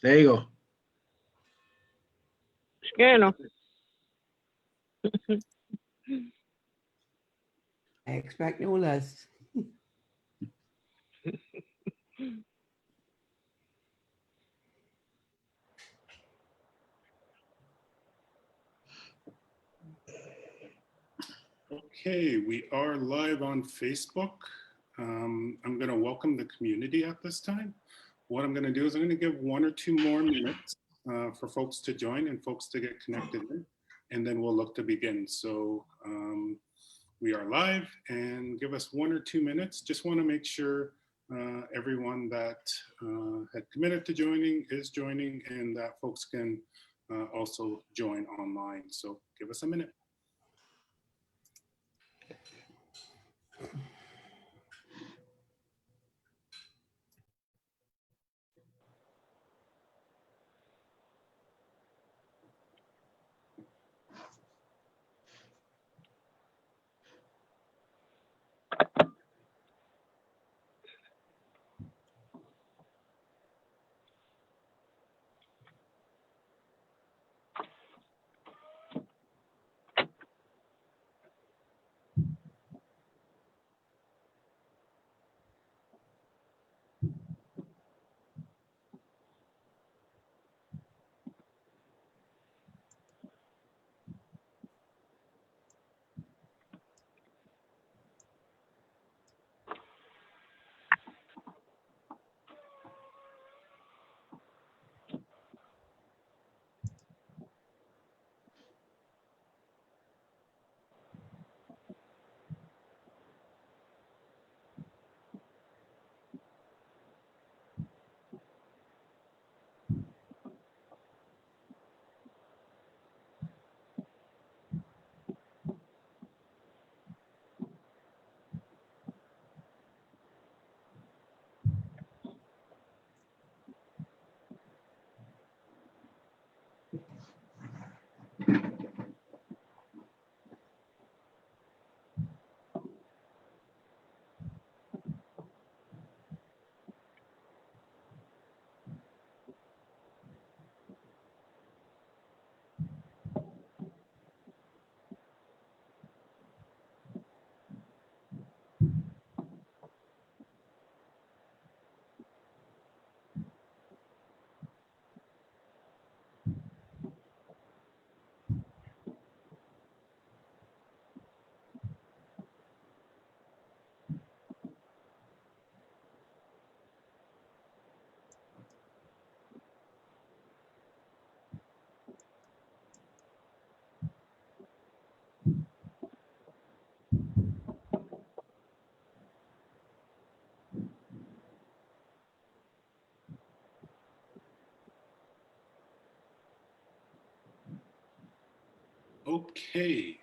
There you go. Scanner. I expect no less. Okay, we are live on Facebook. I'm going to welcome the community at this time. What I'm going to do is I'm going to give 1 or 2 more minutes for folks to join and folks to get connected in, and then we'll look to begin. So we are live, and give us 1 or 2 minutes. Just want to make sure everyone that had committed to joining is joining, and that folks can also join online. So give us a minute. Okay.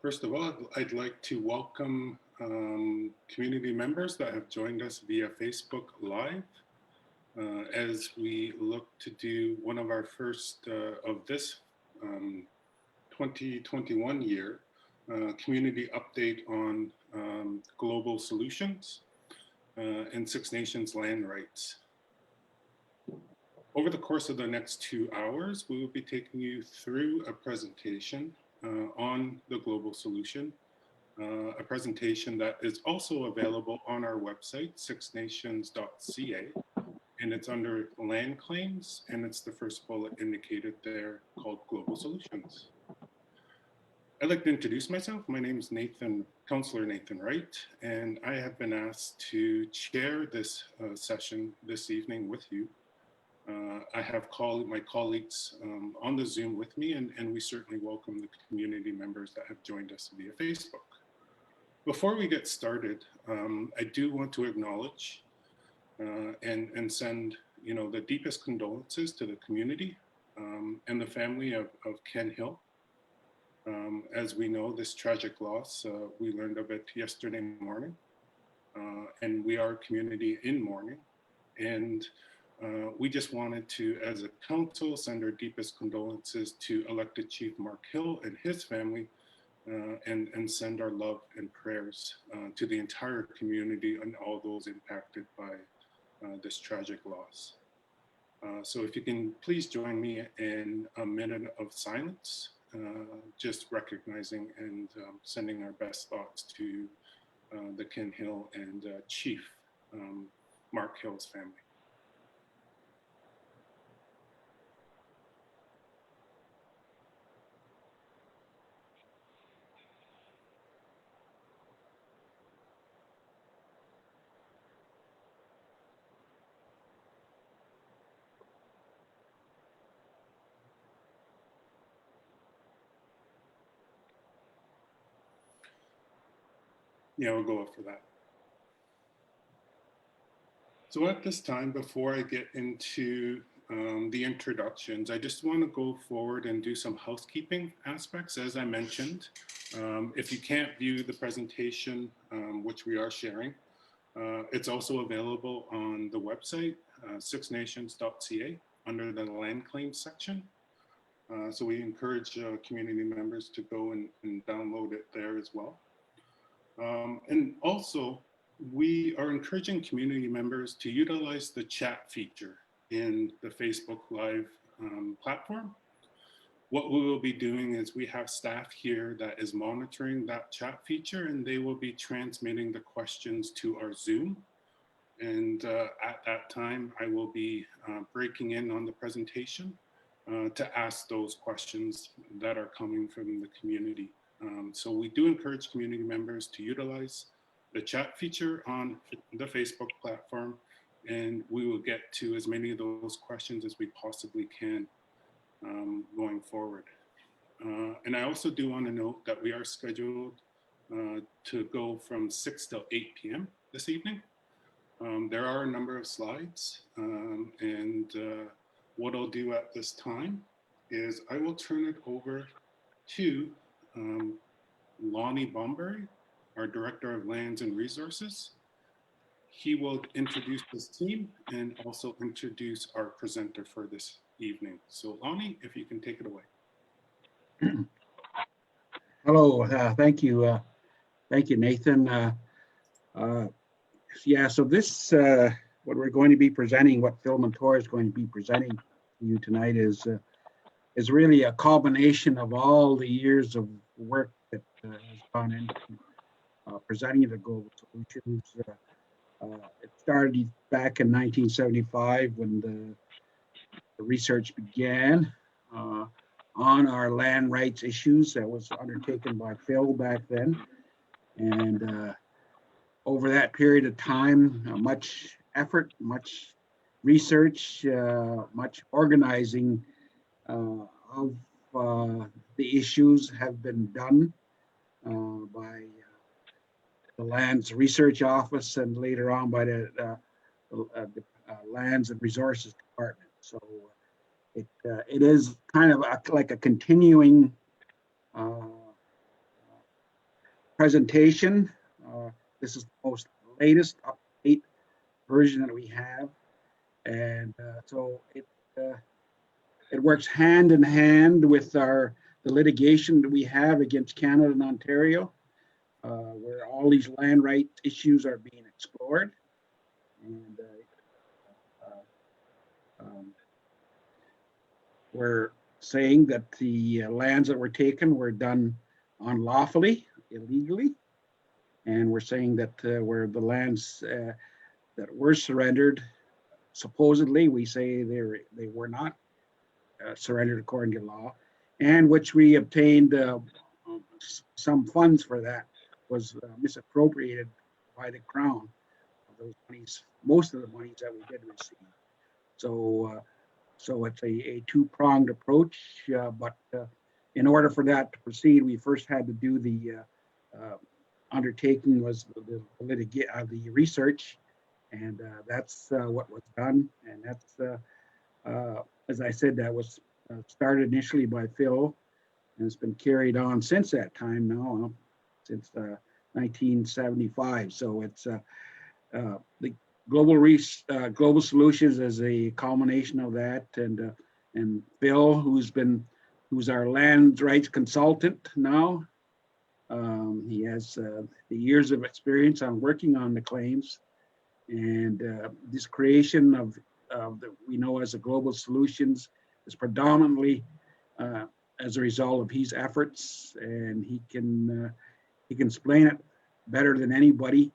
First of all, I'd like to welcome community members that have joined us via Facebook Live as we look to do one of our first of this 2021 year community update on global solutions and Six Nations land rights. Over the course of the next 2 hours, we will be taking you through a presentation on the global solution, a presentation that is also available on our website, sixnations.ca, and it's under land claims, and it's the first bullet indicated there called Global Solutions. I'd like to introduce myself. My name is Councillor Nathan Wright, and I have been asked to chair this session this evening with you. I have my colleagues on the Zoom with me, and we certainly welcome the community members that have joined us via Facebook. Before we get started, I do want to acknowledge and send the deepest condolences to the community and the family of Ken Hill. As we know, this tragic loss, we learned of it yesterday morning, and we are a community in mourning. And we just wanted to, as a council, send our deepest condolences to elected Chief Mark Hill and his family, and send our love and prayers to the entire community and all those impacted by this tragic loss. So if you can please join me in a minute of silence, just recognizing and sending our best thoughts to the Ken Hill and Chief Mark Hill's family. Yeah, we'll go up for that. So at this time, before I get into the introductions, I just want to go forward and do some housekeeping aspects. As I mentioned, if you can't view the presentation, which we are sharing, it's also available on the website, sixnations.ca, under the land claims section. So we encourage community members to go and download it there as well. And also, we are encouraging community members to utilize the chat feature in the Facebook Live platform. What we will be doing is we have staff here that is monitoring that chat feature, and they will be transmitting the questions to our Zoom. And at that time, I will be breaking in on the presentation to ask those questions that are coming from the community. So we do encourage community members to utilize the chat feature on the Facebook platform, and we will get to as many of those questions as we possibly can going forward. And I also do want to note that we are scheduled to go from 6 till 8 p.m. this evening. There are a number of slides, and what I'll do at this time is I will turn it over to Lonnie Bomberry, our Director of Lands and Resources. He will introduce his team and also introduce our presenter for this evening. So Lonnie, if you can take it away. Hello, thank you, Nathan. Yeah, so this, what we're going to be presenting, what Phil Montour is going to be presenting to you tonight is really a culmination of all the years of work that has gone into presenting the global solutions. It started back in 1975 when the research began on our land rights issues that was undertaken by Phil back then. And over that period of time, much effort, much research, much organizing of the issues have been done by the Lands Research Office and later on by the Lands and Resources Department. So it is kind of like a continuing presentation. This is the most latest update version that we have, and so it works hand in hand with the litigation that we have against Canada and Ontario, where all these land right issues are being explored. And we're saying that the lands that were taken were done unlawfully, illegally. And we're saying that where the lands that were surrendered, supposedly, we say they were not surrendered according to law, and which we obtained some funds for that was misappropriated by the Crown. Those monies, most of the monies that we did receive. So it's a two-pronged approach, but in order for that to proceed, we first had to do the undertaking was the research, and that's what was done, and that's as I said, that was started initially by Phil, and it's been carried on since that time now, since 1975. So it's the Global Solutions is a culmination of that, and Bill, who's our land rights consultant now. He has the years of experience on working on the claims, And this creation of that we know as a global solutions is predominantly as a result of his efforts, and he can explain it better than anybody.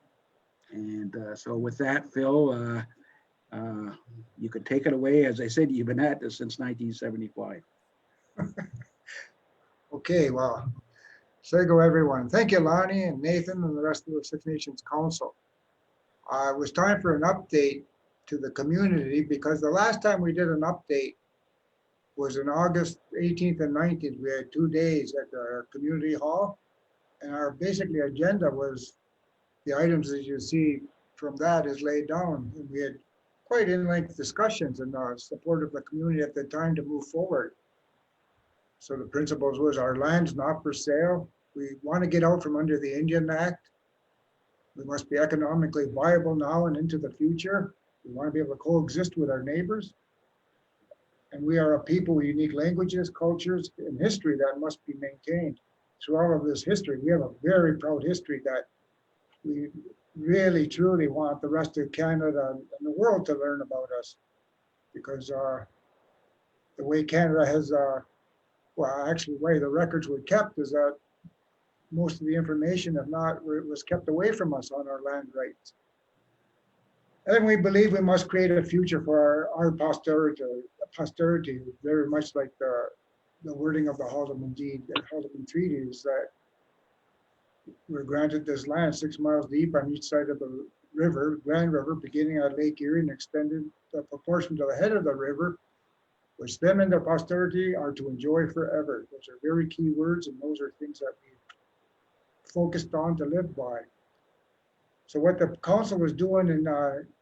And so with that, Phil, you could take it away. As I said, you've been at this since 1975. Okay, well, Sego everyone. Thank you, Lonnie and Nathan and the rest of the Six Nations Council. It was time for an update to the community because the last time we did an update was in August 18th and 19th. We had 2 days at the community hall, and our basically agenda was the items that you see from that is laid down. And we had quite in-length discussions and support of the community at the time to move forward. So the principles was our land's not for sale. We want to get out from under the Indian Act. We must be economically viable now and into the future. We want to be able to coexist with our neighbors. And we are a people with unique languages, cultures, and history that must be maintained. Through all of this history, we have a very proud history that we really, truly want the rest of Canada and the world to learn about us. Because the way Canada has, well, actually the way the records were kept is that most of the information, if not, was kept away from us on our land rights. And we believe we must create a future for our posterity, very much like the wording of the Haldeman Deed, the Haldeman Treaty is that we're granted this land 6 miles deep on each side of the river, Grand River, beginning at Lake Erie and extended the proportion to the head of the river, which them and their posterity are to enjoy forever. Those are very key words, and those are things that we focused on to live by. So what the council was doing in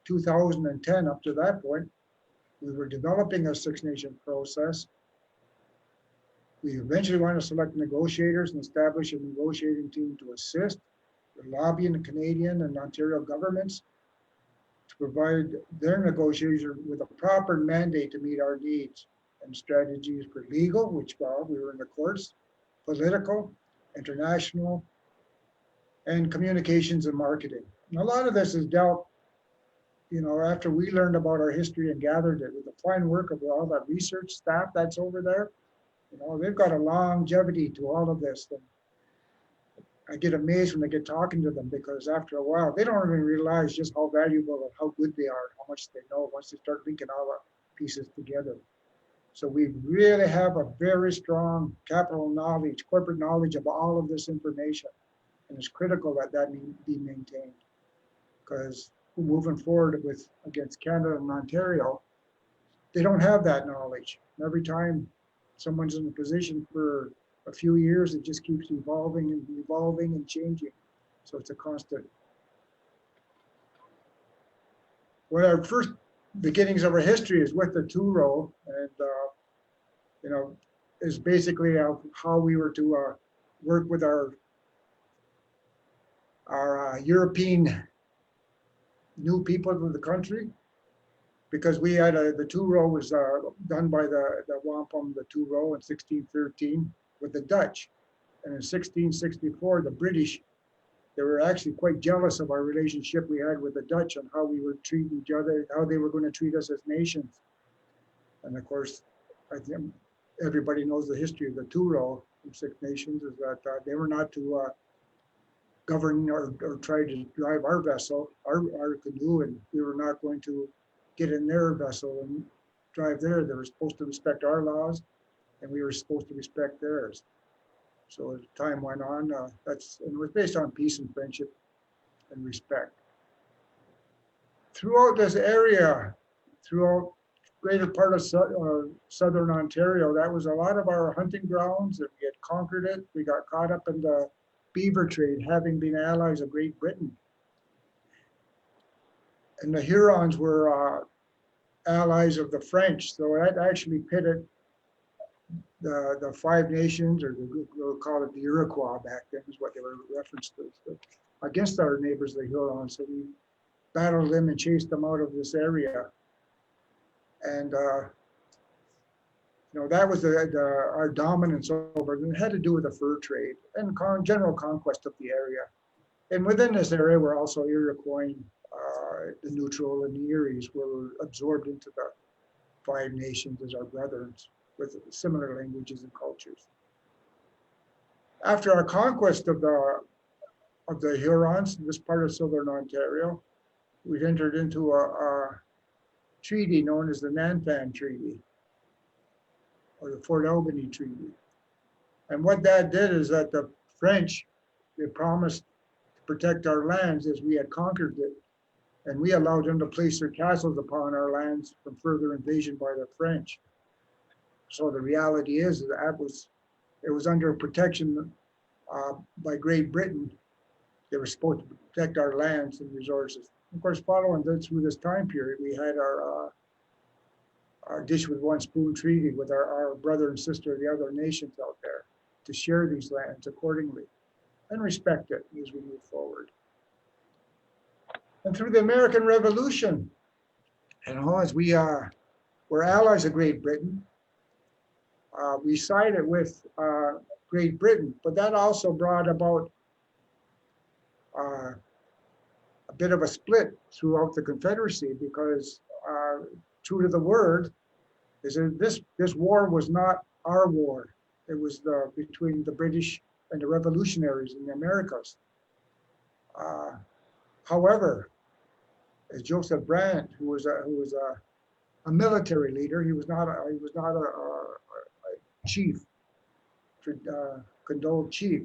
2010 up to that point, we were developing a Six Nation process. We eventually want to select negotiators and establish a negotiating team to assist. We're lobbying the Canadian and Ontario governments to provide their negotiators with a proper mandate to meet our needs and strategies for legal, which we were in the courts, political, international, and communications and marketing. And a lot of this is dealt, after we learned about our history and gathered it with the fine work of all that research staff that's over there. They've got a longevity to all of this. And I get amazed when I get talking to them because after a while, they don't even realize just how valuable and how good they are, how much they know once they start linking all the pieces together. So we really have a very strong capital knowledge, corporate knowledge of all of this information. And it's critical that that be maintained because moving forward against Canada and Ontario, they don't have that knowledge. And every time someone's in a position for a few years, it just keeps evolving and changing. So it's a constant. Well, our first beginnings of our history is with the two-row, and is basically how we were to work with our European new people of the country, because we had the two-row was done by the wampum, the two-row in 1613 with the Dutch. And in 1664, the British, they were actually quite jealous of our relationship we had with the Dutch and how we were treating each other, how they were going to treat us as nations. And of course, I think everybody knows the history of the two-row from Six Nations is that they were not to govern or try to drive our vessel, our canoe, and we were not going to get in their vessel and drive there. They were supposed to respect our laws, and we were supposed to respect theirs. So as time went on, and it was based on peace and friendship and respect. Throughout this area, throughout greater part of southern Ontario, that was a lot of our hunting grounds, and we had conquered it. We got caught up in the beaver trade, having been allies of Great Britain. And the Hurons were allies of the French, so that actually pitted the Five Nations, or we'll call it the Iroquois back then, is what they were referenced to, against our neighbors, the Hurons. So we battled them and chased them out of this area. And that was our dominance over it. It had to do with the fur trade and general conquest of the area. And within this area were also Iroquois the Neutral and the Eries were absorbed into the 5 nations as our brethren with similar languages and cultures. After our conquest of the Hurons in this part of southern Ontario, we entered into a treaty known as the Nanpan Treaty, or the Fort Albany Treaty. And what that did is that the French, they promised to protect our lands as we had conquered it, and we allowed them to place their castles upon our lands from further invasion by the French. So the reality is that it was under protection by Great Britain. They were supposed to protect our lands and resources. Of course, following through this time period, we had our dish with one spoon treaty with our brother and sister of the other nations out there to share these lands accordingly and respect it as we move forward. And through the American Revolution, as we were allies of Great Britain, we sided with Great Britain, but that also brought about a bit of a split throughout the Confederacy, because true to the word is that this war was not our war. It was between the British and the revolutionaries in the Americas. However, as Joseph Brant, who was a military leader, he was not a chief, condoled chief.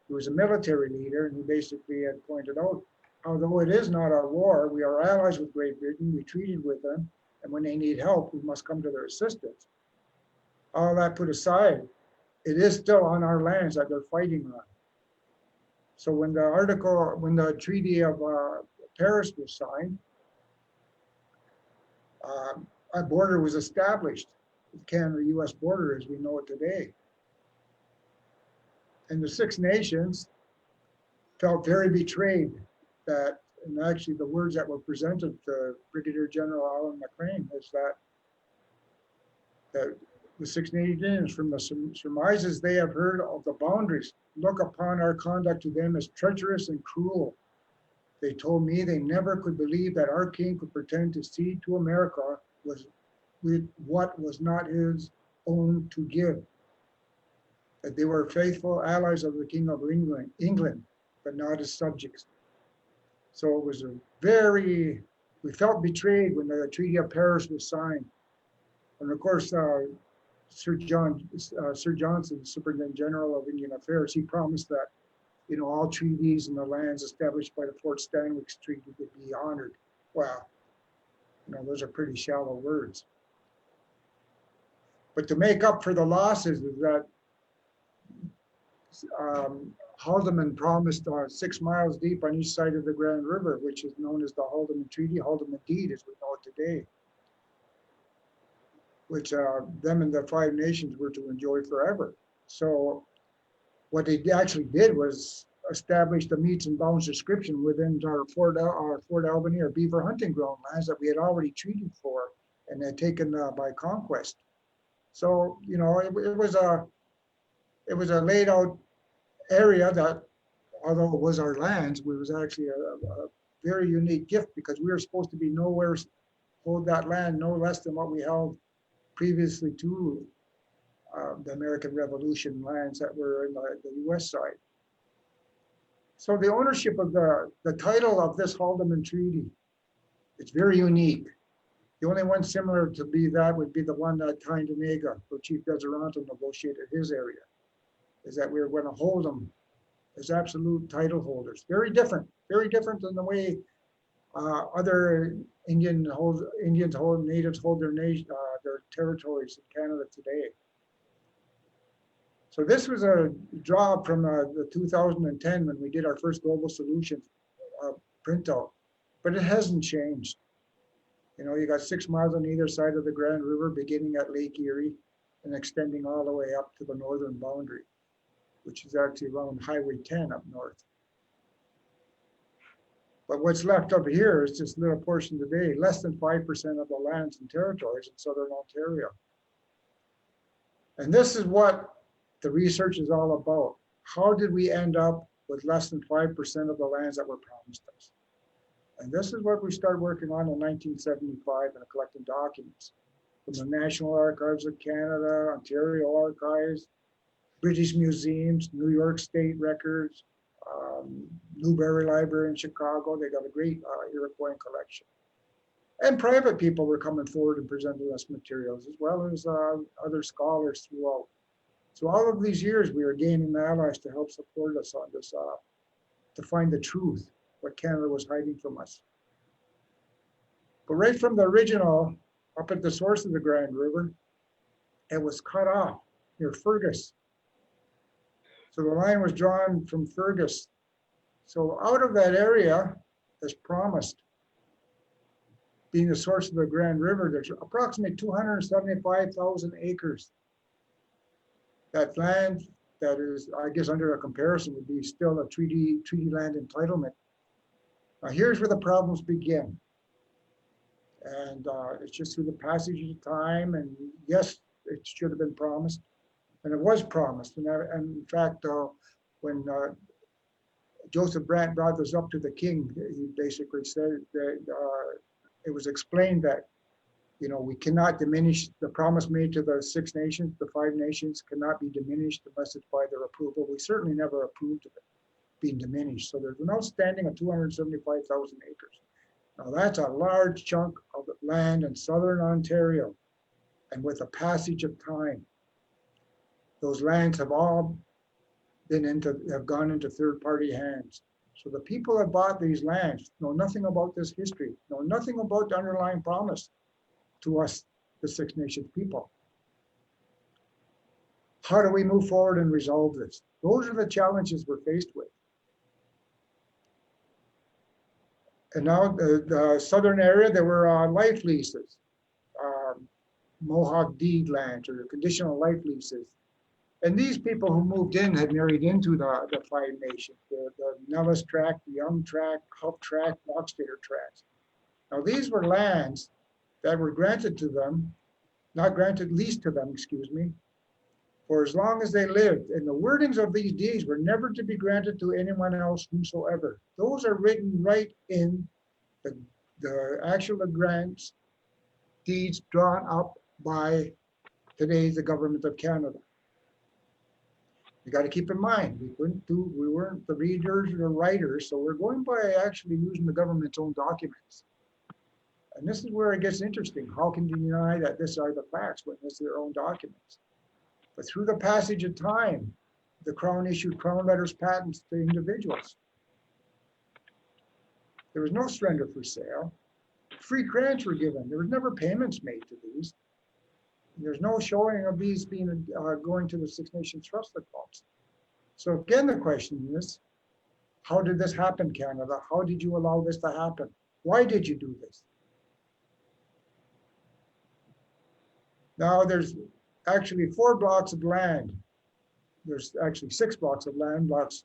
He was a military leader, and he basically had pointed out, although it is not our war, we are allies with Great Britain, we treated with them, and when they need help, we must come to their assistance. All that put aside, it is still on our lands that they're fighting on. So when the Treaty of Paris was signed, a border was established, the Canada-US border as we know it today. And the 6 nations felt very betrayed that, and actually the words that were presented to Brigadier General Alan McCrane is that the 6 nations, from the surmises they have heard of the boundaries, look upon our conduct to them as treacherous and cruel. They told me they never could believe that our king could pretend to cede to America with what was not his own to give. That they were faithful allies of the King of England, but not his subjects. So it was we felt betrayed when the Treaty of Paris was signed. And of course, Sir Johnson, the Superintendent General of Indian Affairs, he promised that, all treaties and the lands established by the Fort Stanwix Treaty would be honored. Wow, those are pretty shallow words. But to make up for the losses is that Haldimand promised 6 miles deep on each side of the Grand River, which is known as the Haldimand Treaty, Haldimand Deed as we know it today, which them and the 5 nations were to enjoy forever. So what they actually did was establish the meets and bounds description within our Fort Albany or beaver hunting ground lands that we had already treated for and had taken by conquest. So, it was a laid out area that, although it was our lands, it was actually a very unique gift, because we were supposed to be nowhere hold that land no less than what we held previously to the American Revolution lands that were in the US side. So the ownership of the title of this Haldimand Treaty, it's very unique. The only one similar to that would be the one that Tyendinaga, where Chief Deseranto negotiated his area, is that we were going to hold them as absolute title holders. Very different than the way other natives hold their territories in Canada today. So this was a draw from the 2010 when we did our first Global Solutions printout, but it hasn't changed. You got 6 miles on either side of the Grand River, beginning at Lake Erie and extending all the way up to the northern boundary, which is actually around Highway 10 up north. But what's left up here is this little portion today, less than 5% of the lands and territories in southern Ontario. And this is what the research is all about. How did we end up with less than 5% of the lands that were promised us? And this is what we started working on in 1975 and collecting documents from the National Archives of Canada, Ontario Archives, British Museums, New York State Records, Newberry Library in Chicago. They got a great Iroquois collection. And private people were coming forward and presenting us materials, as well as other scholars throughout. So all of these years, we were gaining allies to help support us on this, to find the truth, what Canada was hiding from us. But right from the original, up at the source of the Grand River, it was cut off near Fergus. So the line was drawn from Fergus. So out of that area, as promised, being the source of the Grand River, there's approximately 275,000 acres. That land that is, I guess under a comparison, would be still a treaty land entitlement. Now here's where the problems begin. And it's just through the passage of time, and yes, it should have been promised. And it was promised. And in fact, when Joseph Brant brought this up to the king, he basically said that it was explained that, you know, we cannot diminish the promise made to the 6 nations, the 5 nations cannot be diminished unless it's by their approval. We certainly never approved of it being diminished. So there's an outstanding of 275,000 acres. Now that's a large chunk of land in southern Ontario. And with the passage of time, those lands have all have gone into third-party hands. So the people that bought these lands know nothing about this history, know nothing about the underlying promise to us, the 6 Nations people. How do we move forward and resolve this? Those are the challenges we're faced with. And now the southern area, there were life leases, Mohawk deed lands or conditional life leases. And these people who moved in had married into the 5 nations, the Nellis Tract, the Young Tract, Huff Tract, Boxtator Tracts. Now these were lands that were granted to them, not granted, leased to them, excuse me, for as long as they lived. And the wordings of these deeds were never to be granted to anyone else whomsoever. Those are written right in the actual grants, deeds drawn up by today the government of Canada. You got to keep in mind, we weren't the readers or the writers, so we're going by actually using the government's own documents. And this is where it gets interesting. How can you deny that these are the facts when it's their own documents? But through the passage of time, the Crown issued Crown letters patents to individuals. There was no surrender for sale. Free grants were given. There was never payments made to these. There's no showing of these being going to the 6 Nations Trust accounts. So again, the question is, how did this happen, Canada? How did you allow this to happen? Why did you do this? Now there's actually 4 blocks of land. There's actually 6 blocks of land, blocks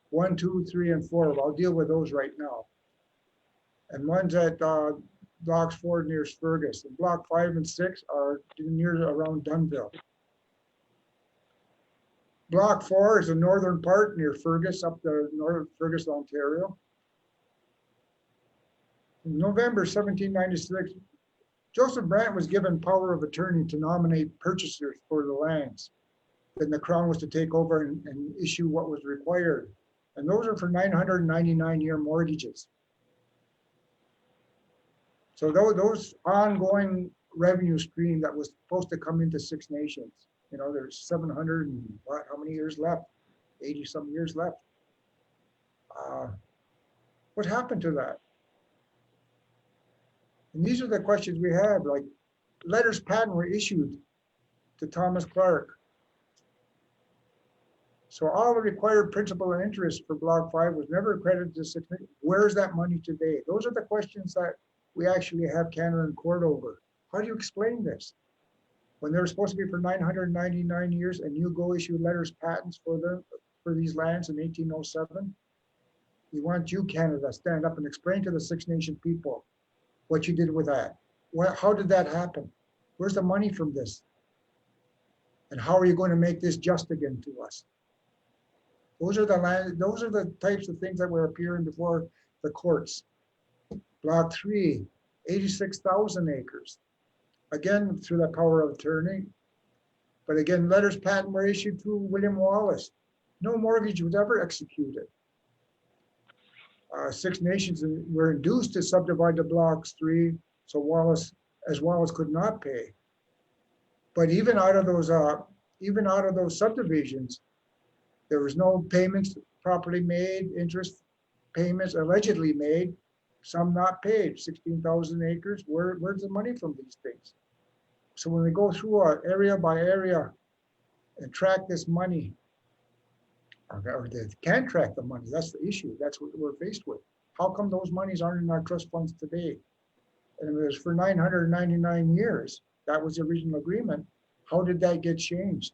1, 2, 3, and 4. I'll deal with those right now. And one's at blocks 4 near Fergus, and block 5 and 6 are near around Dunnville. Block 4 is the northern part near Fergus, up the northern Fergus, Ontario. In November 1796, Joseph Brant was given power of attorney to nominate purchasers for the lands. Then the Crown was to take over and issue what was required. And those are for 999-year mortgages. So those ongoing revenue stream that was supposed to come into 6 Nations, you know, there's 700 and how many years left? 80 some years left. What happened to that? And these are the questions we have, like letters patent were issued to Thomas Clark. So all the required principal and interest for block 5 was never credited to 6 Nations. Where's that money today? Those are the questions that we actually have Canada in court over. How do you explain this? When they're supposed to be for 999 years and you go issue letters patents for these lands in 1807, we want you, Canada, stand up and explain to the 6 Nation people what you did with that. How did that happen? Where's the money from this? And how are you going to make this just again to us? Those are the types of things that were appearing before the courts. Block 3, 86,000 acres. Again, through the power of attorney. But again, letters patent were issued through William Wallace. No mortgage was ever executed. Six Nations were induced to subdivide the blocks 3, so Wallace could not pay. But even out of those subdivisions, there was no payments properly made, interest payments allegedly made, some not paid. 16,000 acres. Where's the money from these things? So when we go through area by area and track this money, or they can't track the money, that's the issue. That's what we're faced with. How come those monies aren't in our trust funds today? And it was for 999 years. That was the original agreement. How did that get changed?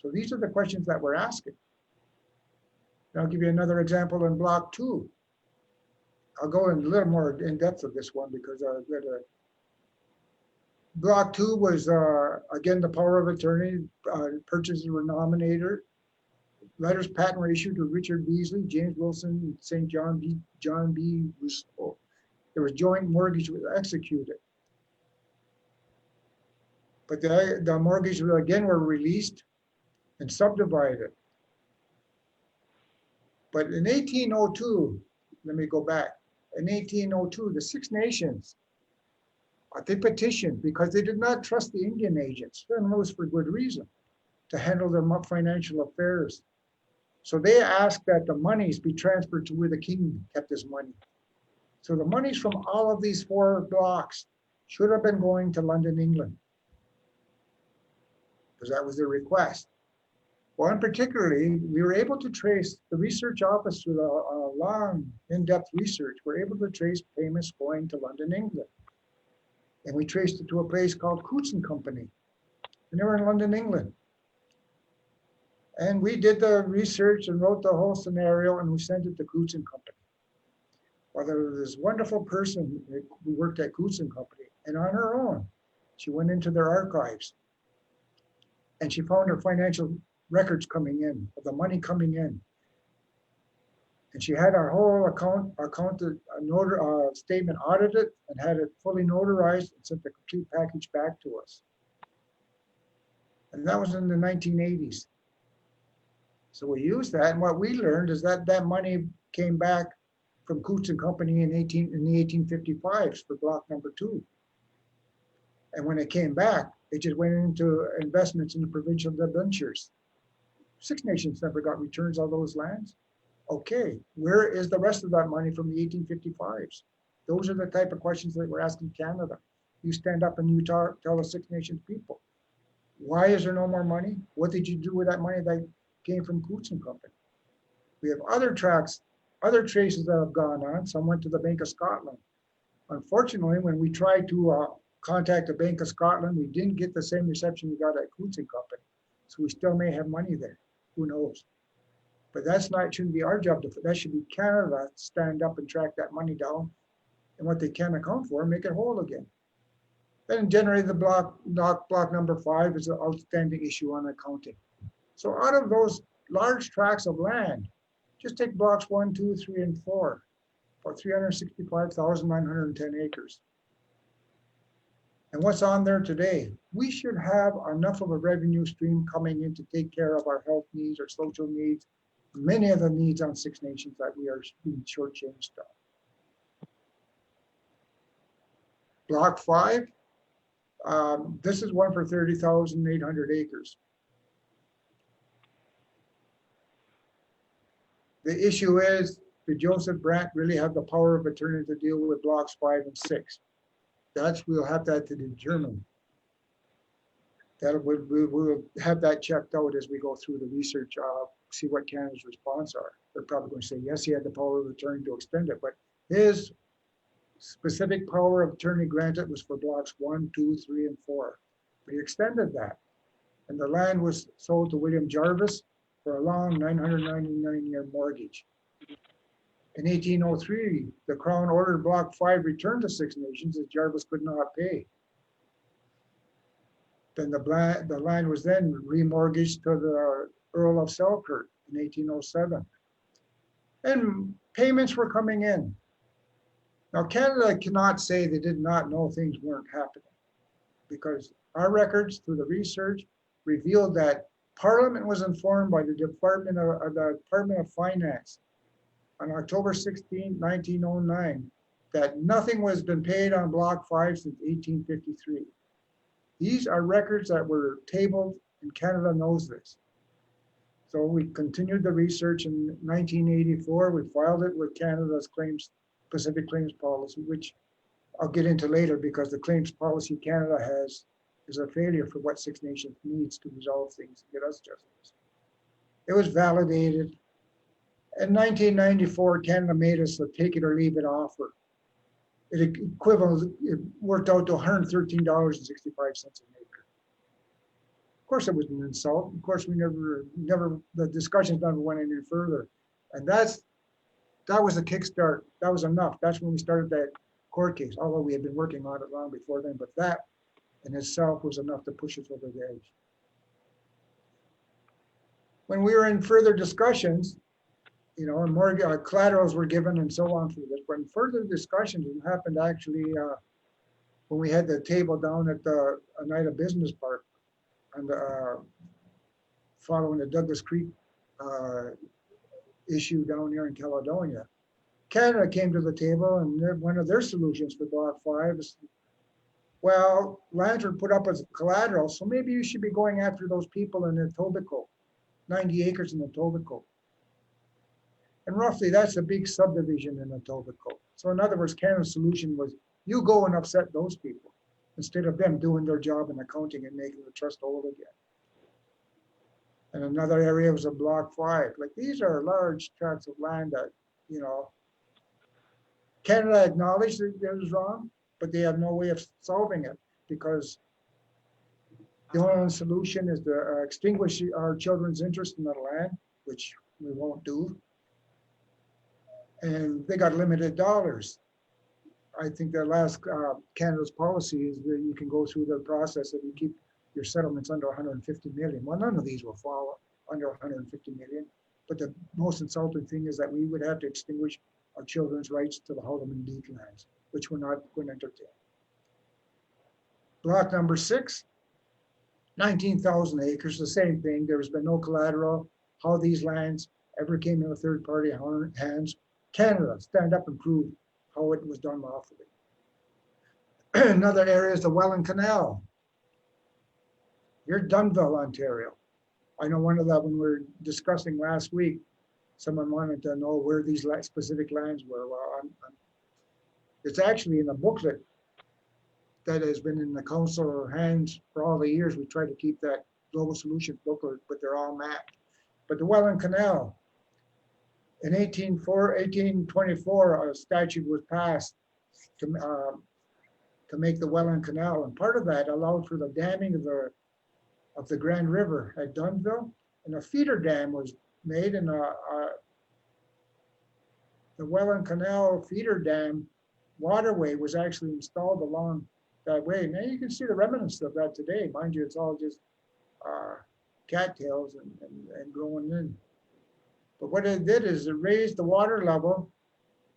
So these are the questions that we're asking. And I'll give you another example in Block 2. I'll go in a little more in depth of this one because Block 2 was, again, the power of attorney. Purchases were nominated. Letters patent were issued to Richard Beasley, James Wilson, St. John B. Rousseau. There was joint mortgage was executed. But the mortgages again were released and subdivided. But in 1802, let me go back. In 1802, the Six Nations, they petitioned because they did not trust the Indian agents, and it was for good reason, to handle their financial affairs. So they asked that the monies be transferred to where the king kept his money. So the monies from all of these 4 blocks should have been going to London, England, because that was their request. Well, and particularly, we were able to trace the research office through a long, in-depth research. We're able to trace payments going to London, England. And we traced it to a place called Coots and Company. And they were in London, England. And we did the research and wrote the whole scenario, and we sent it to Coots and Company. Well, there was this wonderful person who worked at Coots and Company, and on her own, she went into their archives, and she found her financial records coming in, of the money coming in. And she had our whole statement audited and had it fully notarized and sent the complete package back to us. And that was in the 1980s. So we used that, and what we learned is that that money came back from Coots and Company in the 1855s for block number 2. And when it came back, it just went into investments in the provincial debentures. Six Nations never got returns on those lands. Okay, where is the rest of that money from the 1855s? Those are the type of questions that we're asking Canada. You stand up and you tell the Six Nations people, why is there no more money? What did you do with that money that came from Coots and Company? We have other tracks, other traces that have gone on. Some went to the Bank of Scotland. Unfortunately, when we tried to contact the Bank of Scotland, we didn't get the same reception we got at Coots and Company. So we still may have money there. Who knows? But that's not, shouldn't be our job. That should be Canada to stand up and track that money down, and what they can account for, make it whole again. Then generally the block number 5 is an outstanding issue on accounting. So out of those large tracts of land, just take blocks 1, 2, 3, and 4 for 365,910 acres. And what's on there today? We should have enough of a revenue stream coming in to take care of our health needs, our social needs, many of the needs on Six Nations that we are being shortchanged on. Block 5, this is one for 30,800 acres. The issue is, did Joseph Brandt really have the power of attorney to deal with blocks 5 and 6? We'll have that to determine. We'll have that checked out as we go through the research, see what Canada's response are. They're probably going to say, yes, he had the power of attorney to extend it, but his specific power of attorney granted was for blocks 1, 2, 3, and 4. But he extended that. And the land was sold to William Jarvis for a long 999-year mortgage. In 1803, the Crown ordered Block 5 returned to Six Nations as Jarvis could not pay. Then the land was then remortgaged to the Earl of Selkirk in 1807. And payments were coming in. Now, Canada cannot say they did not know things weren't happening, because our records through the research revealed that Parliament was informed by the Department of Finance on October 16, 1909, that nothing was been paid on Block 5 since 1853. These are records that were tabled, and Canada knows this. So we continued the research in 1984. We filed it with Canada's Pacific Claims Policy, which I'll get into later, because the claims policy Canada has is a failure for what Six Nations needs to resolve things and get us justice. It was validated. In 1994, Canada made us a take it or leave it offer. It worked out to $113.65 an acre. Of course, it was an insult. Of course, we never, the discussions never went any further. And that was the kickstart. That was enough. That's when we started that court case, although we had been working on it long before then, but that in itself was enough to push us over the edge. When we were in further discussions, and more collaterals were given and so on for this, but in further discussions, it happened actually when we had the table down at the Oneida Business Park, and following the Douglas Creek issue down here in Caledonia. Canada came to the table, and one of their solutions for Block 5 is, well, lands were put up as collateral, so maybe you should be going after those people in Etobicoke, 90 acres in Etobicoke. And roughly, that's a big subdivision in Etobicoke. So in other words, Canada's solution was, you go and upset those people, instead of them doing their job in accounting and making the trust whole again. And another area was a Block 5. Like, these are large tracts of land that, Canada acknowledged that it was wrong, but they have no way of solving it, because the only solution is to extinguish our children's interest in the land, which we won't do. And they got limited dollars. I think that last Canada's policy is that you can go through the process that you keep your settlements under 150 million. Well, none of these will fall under 150 million. But the most insulting thing is that we would have to extinguish our children's rights to the Haldimand Beach lands, which we're not going to entertain. Block number 6, 19,000 acres, the same thing. There's been no collateral. How these lands ever came into third-party hands. Canada, stand up and prove how it was done lawfully. Another area is the Welland Canal. You're Dunnville, Ontario. I know one of them, when we were discussing last week, someone wanted to know where these specific lands were. Well, it's actually in a booklet that has been in the council hands for all the years. We try to keep that Global Solutions booklet, but they're all mapped. But the Welland Canal, in 1824, a statute was passed to make the Welland Canal, and part of that allowed for the damming of the Grand River at Dunnville, and a feeder dam was made, and the Welland Canal feeder dam waterway was actually installed along that way. Now you can see the remnants of that today. Mind you, it's all just cattails and growing in. But what it did is it raised the water level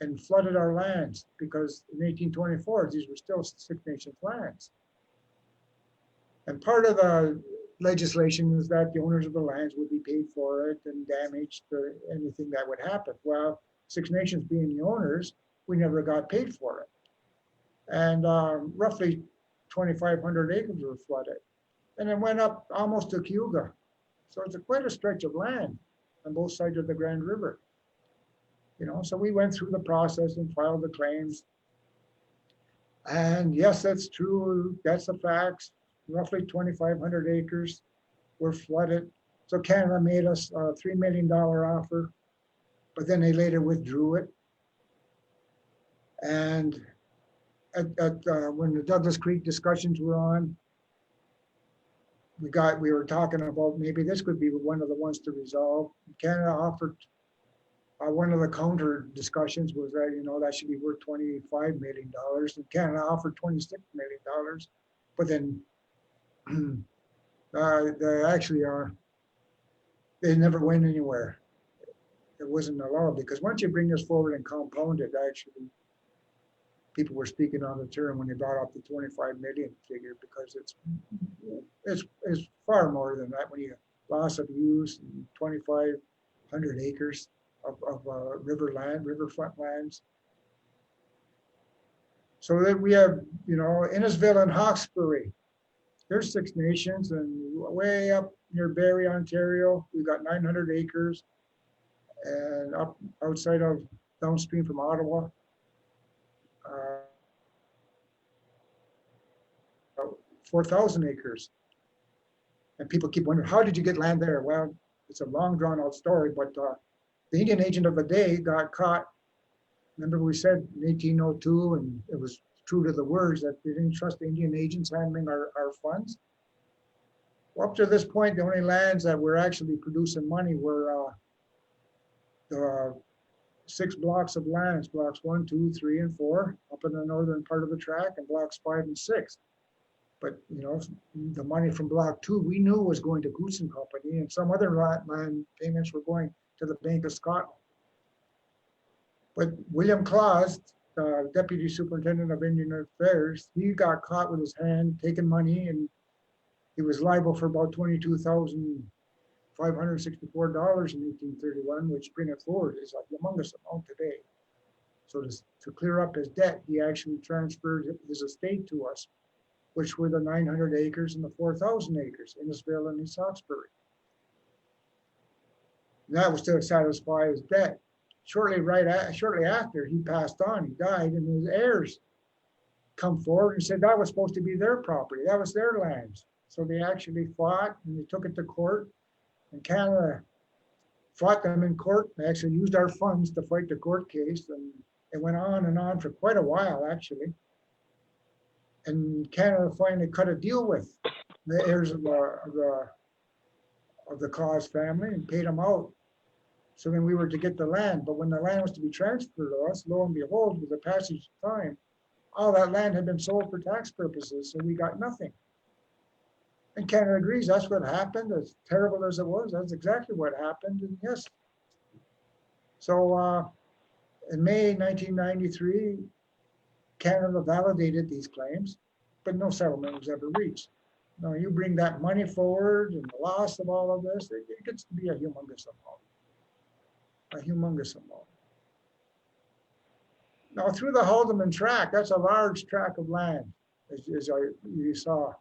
and flooded our lands, because in 1824, these were still Six Nations lands. And part of the legislation is that the owners of the lands would be paid for it and damaged for anything that would happen. Well, Six Nations being the owners, we never got paid for it. And roughly 2,500 acres were flooded. And it went up almost to Cayuga. So it's quite a stretch of land on both sides of the Grand River. So we went through the process and filed the claims. And yes, that's true. That's the facts. Roughly 2,500 acres were flooded. So Canada made us a $3 million offer, but then they later withdrew it. And when the Douglas Creek discussions were on, we were talking about maybe this could be one of the ones to resolve. Canada offered, one of the counter discussions was that, that should be worth $25 million, and Canada offered $26 million, but then they actually they never went anywhere. It wasn't allowed, because once you bring this forward and compound it, actually, people were speaking on the term when they brought up the 25 million figure, because it's far more than that when you loss of use and 2,500 acres of riverfront lands. So that we have, Innisville and Hawkesbury. There's Six Nations, and way up near Barrie, Ontario, we've got 900 acres, and up outside of downstream from Ottawa, 4,000 acres. And people keep wondering, how did you get land there? Well, it's a long drawn out story, but the Indian agent of the day got caught. Remember we said in 1802, and it was true to the words, that we didn't trust the Indian agents handling our funds. Well, up to this point, the only lands that were actually producing money were the 6 blocks of lands, blocks 1, 2, 3, and 4, up in the northern part of the tract, and blocks 5 and 6. But, the money from block 2, we knew was going to Goose and Company, and some other land payments were going to the Bank of Scotland. But William Claus, Deputy Superintendent of Indian Affairs, he got caught with his hand taking money, and he was liable for about $22,564 in 1831, which bring it forward is a humongous amount today. So to clear up his debt, he actually transferred his estate to us, which were the 900 acres and the 4,000 acres, Innisville and East Hawkesbury. And that was to satisfy his debt. Shortly after he passed on, he died, and his heirs come forward and said that was supposed to be their property, that was their lands. So they actually fought, and they took it to court, and Canada fought them in court. They actually used our funds to fight the court case, and it went on and on for quite a while, actually. And Canada finally cut a deal with the heirs of the Claus family and paid them out. So then we were to get the land, but when the land was to be transferred to us, lo and behold, with the passage of time, all that land had been sold for tax purposes, so we got nothing. And Canada agrees that's what happened. As terrible as it was, that's exactly what happened, and yes. So in May 1993, Canada validated these claims, but no settlement was ever reached. Now you bring that money forward and the loss of all of this, it gets to be a humongous amount. A humongous amount. Now through the Haldeman tract, that's a large tract of land, as you saw,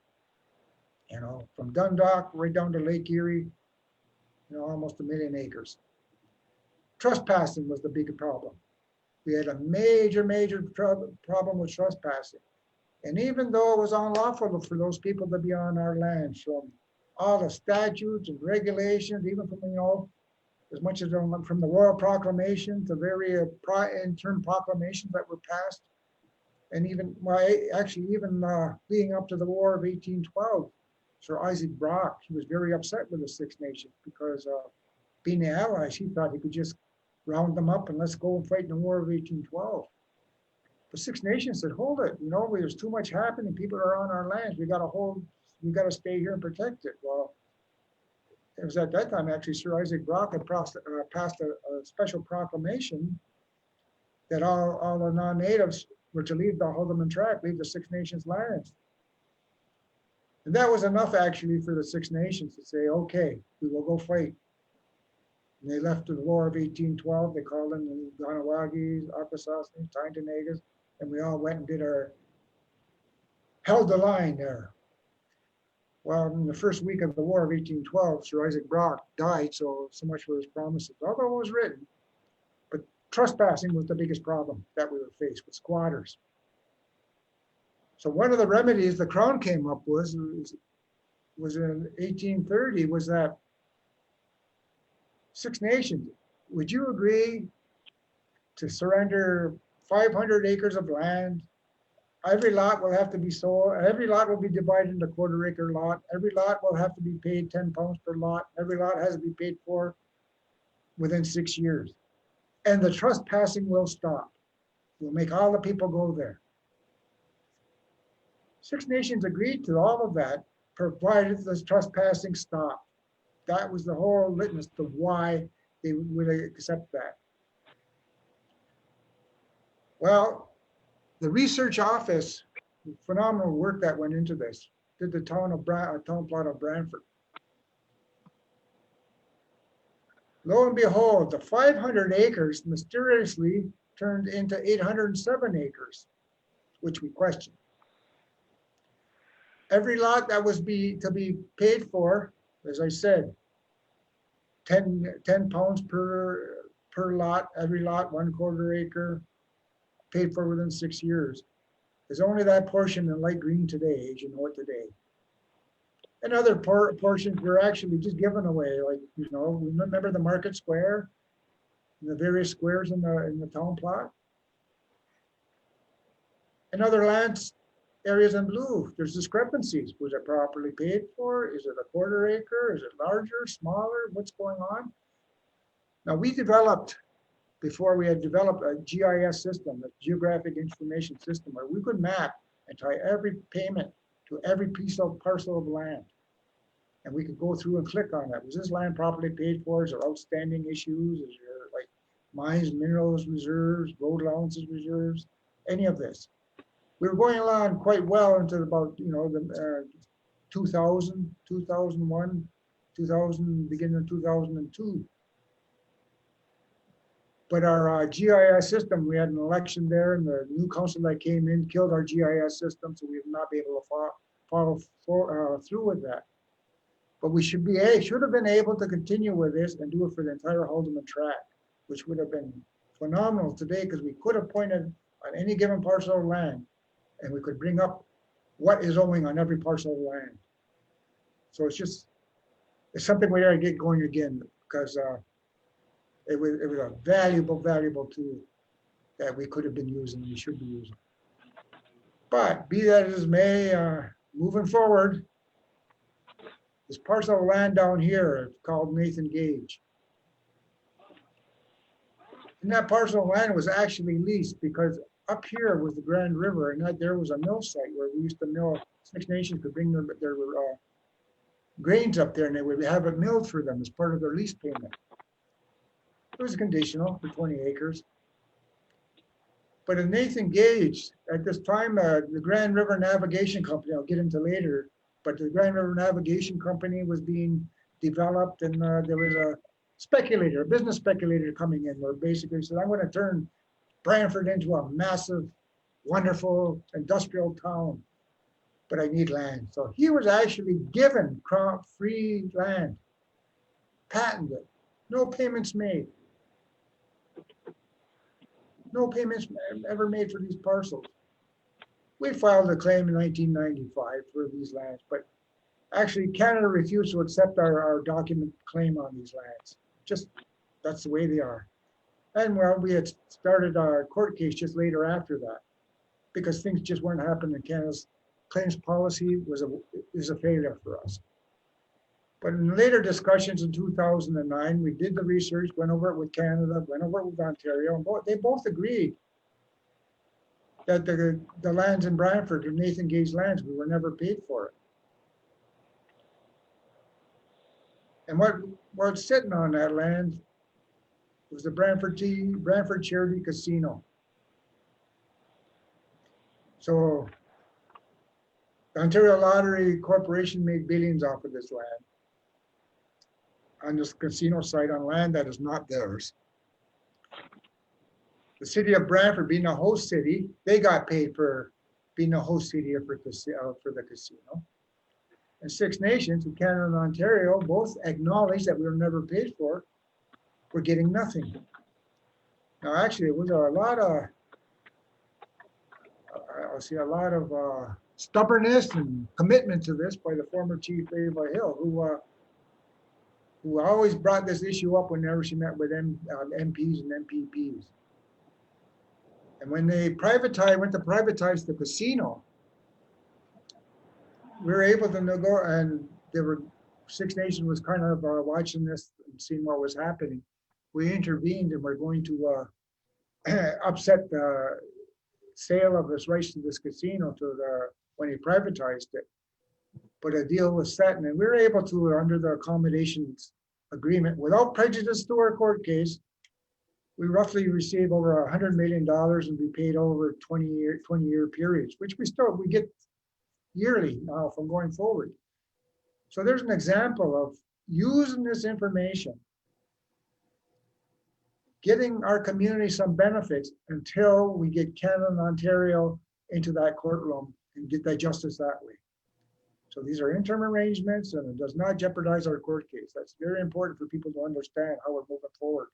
from Dundalk right down to Lake Erie, almost 1 million acres. Trespassing was the big problem. We had a major problem with trespassing. And even though it was unlawful for those people to be on our lands, from all the statutes and regulations, even from, as much as from the Royal Proclamation to various interim proclamations that were passed, and even, leading up to the War of 1812, Sir Isaac Brock, he was very upset with the Six Nations because being the Allies, he thought he could just round them up and let's go and fight in the War of 1812. The Six Nations said, hold it, there's too much happening, people are on our lands, we got to stay here and protect it. Well, it was at that time, actually, Sir Isaac Brock had passed a special proclamation that all the non-natives were to leave the Haldeman tract, leave the Six Nations lands. And that was enough, actually, for the Six Nations to say, okay, we will go fight. And they left the War of 1812. They called in the Ganawagis, Akwesasnes, Tyndonnegas, and we all went and held the line there. Well, in the first week of the War of 1812, Sir Isaac Brock died, so much for his promises, although it was written. But trespassing was the biggest problem that we were faced with, squatters. So one of the remedies the Crown came up with was in 1830, was that Six Nations, would you agree to surrender 500 acres of land? Every lot will have to be sold. Every lot will be divided into quarter-acre lot. Every lot will have to be paid 10 pounds per lot. Every lot has to be paid for within 6 years. And the trespassing will stop. We'll make all the people go there. Six Nations agreed to all of that, provided the trespassing stopped. That was the whole litmus to why they would accept that. Well, The research office, phenomenal work that went into this, did the town plot of Brantford. Lo and behold, the 500 acres mysteriously turned into 807 acres, which we questioned. Every lot that was to be paid for, as I said, 10 pounds per lot, every lot, 1/4 acre, paid for within 6 years. There's only that portion in light green today, as you know it today. And other portions were actually just given away, like, you know, remember the Market Square, and the various squares in the town plot? And other lands, areas in blue, there's discrepancies. Was it properly paid for? Is it a 1/4 acre? Is it larger, smaller? What's going on? Now, we developed, before we had developed a GIS system, a geographic information system, where we could map and tie every payment to every parcel of land. And we could go through and click on that. Was this land properly paid for? Is there outstanding issues? Is there like mines, minerals, reserves, road allowances, reserves, any of this? We were going along quite well into about, you know, the 2000, 2001, 2000, beginning of 2002. But our GIS system, we had an election there, and the new council that came in killed our GIS system, so we have not been able to follow through with that. But we should have been able to continue with this and do it for the entire Haldeman tract, which would have been phenomenal today, because we could have pointed on any given parcel of land, and we could bring up what is owing on every parcel of land. So it's something we got to get going again, because it was a valuable tool that we could have been using, we should be using. But be that as may, moving forward, this parcel of land down here called Nathan Gage. And that parcel of land was actually leased because up here was the Grand River, and there was a mill site where we used to mill. Six Nations could bring their grains up there, and they would have it milled for them as part of their lease payment. It was conditional for 20 acres. But in Nathan Gage, at this time, the Grand River Navigation Company, I'll get into later, but the Grand River Navigation Company was being developed, and there was a business speculator coming in, where basically said, I'm going to turn Brantford into a massive, wonderful industrial town, but I need land. So he was actually given free land, patented, no payments made. No payments ever made for these parcels. We filed a claim in 1995 for these lands, but actually Canada refused to accept our document claim on these lands. Just, that's the way they are. And well, we had started our court case just later after that, because things just weren't happening. Canada's claims policy is a failure for us. But in later discussions in 2009, we did the research, went over it with Canada, went over it with Ontario, and they both agreed that the lands in Brantford, the Nathan Gage lands, we were never paid for it. And what's sitting on that land was the Brantford Charity Casino. So the Ontario Lottery Corporation made billions off of this land, on this casino site on land that is not theirs. The city of Brantford, being a host city, they got paid for being a host city for the casino. And Six Nations, in Canada and Ontario, both acknowledged that we were never paid for. We're getting nothing. Now, actually, it was a lot of stubbornness and commitment to this by the former Chief Ava Hill, who always brought this issue up whenever she met with MPs and MPPs. And when they went to privatize the casino, we were able to go, and Six Nations was kind of watching this and seeing what was happening. We intervened, and we're going to upset the sale of his rights to this casino when he privatized it. But a deal was set, and we were able to, under the accommodations agreement, without prejudice to our court case, we roughly receive over $100 million and be paid over 20-year periods, which we get yearly now from going forward. So there's an example of using this information, getting our community some benefits until we get Canada and Ontario into that courtroom and get that justice that way. So these are interim arrangements and it does not jeopardize our court case. That's very important for people to understand how we're moving forward.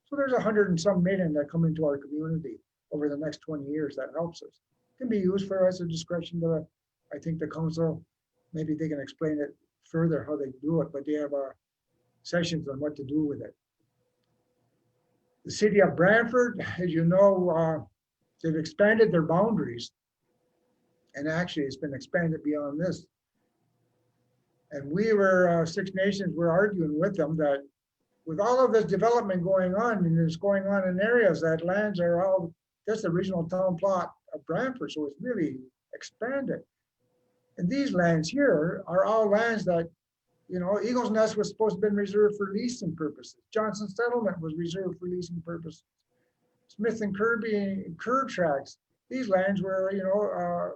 So there's 100 and some million that come into our community over the next 20 years that helps us. It can be used for us at discretion, but I think the council, maybe they can explain it further how they do it, but they have sessions on what to do with it. The city of Brantford, as you know, they've expanded their boundaries. And actually it's been expanded beyond this. And we were, Six Nations, were arguing with them that with all of this development going on, and it's going on in areas that lands are all, that's the original town plot of Brantford, so it's really expanded. And these lands here are all lands that, you know, Eagle's Nest was supposed to have been reserved for leasing purposes. Johnson Settlement was reserved for leasing purposes. Smith and Kirby and Kerr Tracks, these lands were, you know,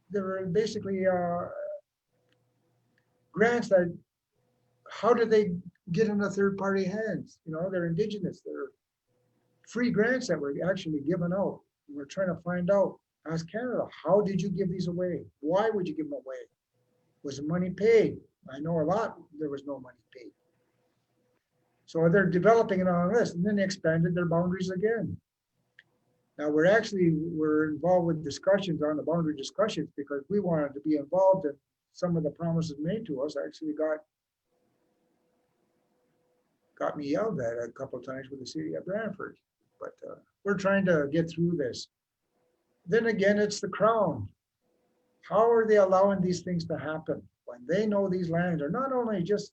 they were basically grants that, how did they get into third-party hands? You know, they're indigenous, they're free grants that were actually given out. We're trying to find out, as Canada, how did you give these away? Why would you give them away? Was the money paid? I know a lot, there was no money paid. So they're developing it on this, and then they expanded their boundaries again. Now we're involved with discussions on the boundary discussions because we wanted to be involved in some of the promises made to us. Actually got me yelled at a couple of times with the city of Brantford, but we're trying to get through this. Then again, it's the Crown. How are they allowing these things to happen when they know these lands are not only just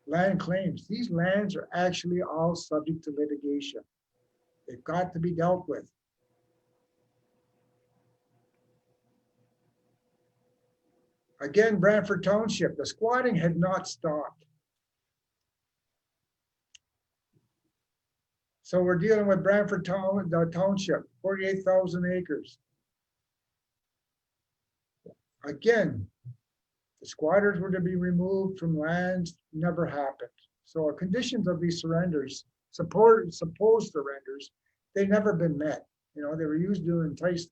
land claims, these lands are actually all subject to litigation. They've got to be dealt with. Again, Brantford Township, the squatting had not stopped. So we're dealing with Brantford Township, 48,000 acres. Again, the squatters were to be removed from lands, never happened. So conditions of these surrenders, supposed surrenders, they never been met. You know, they were used to entice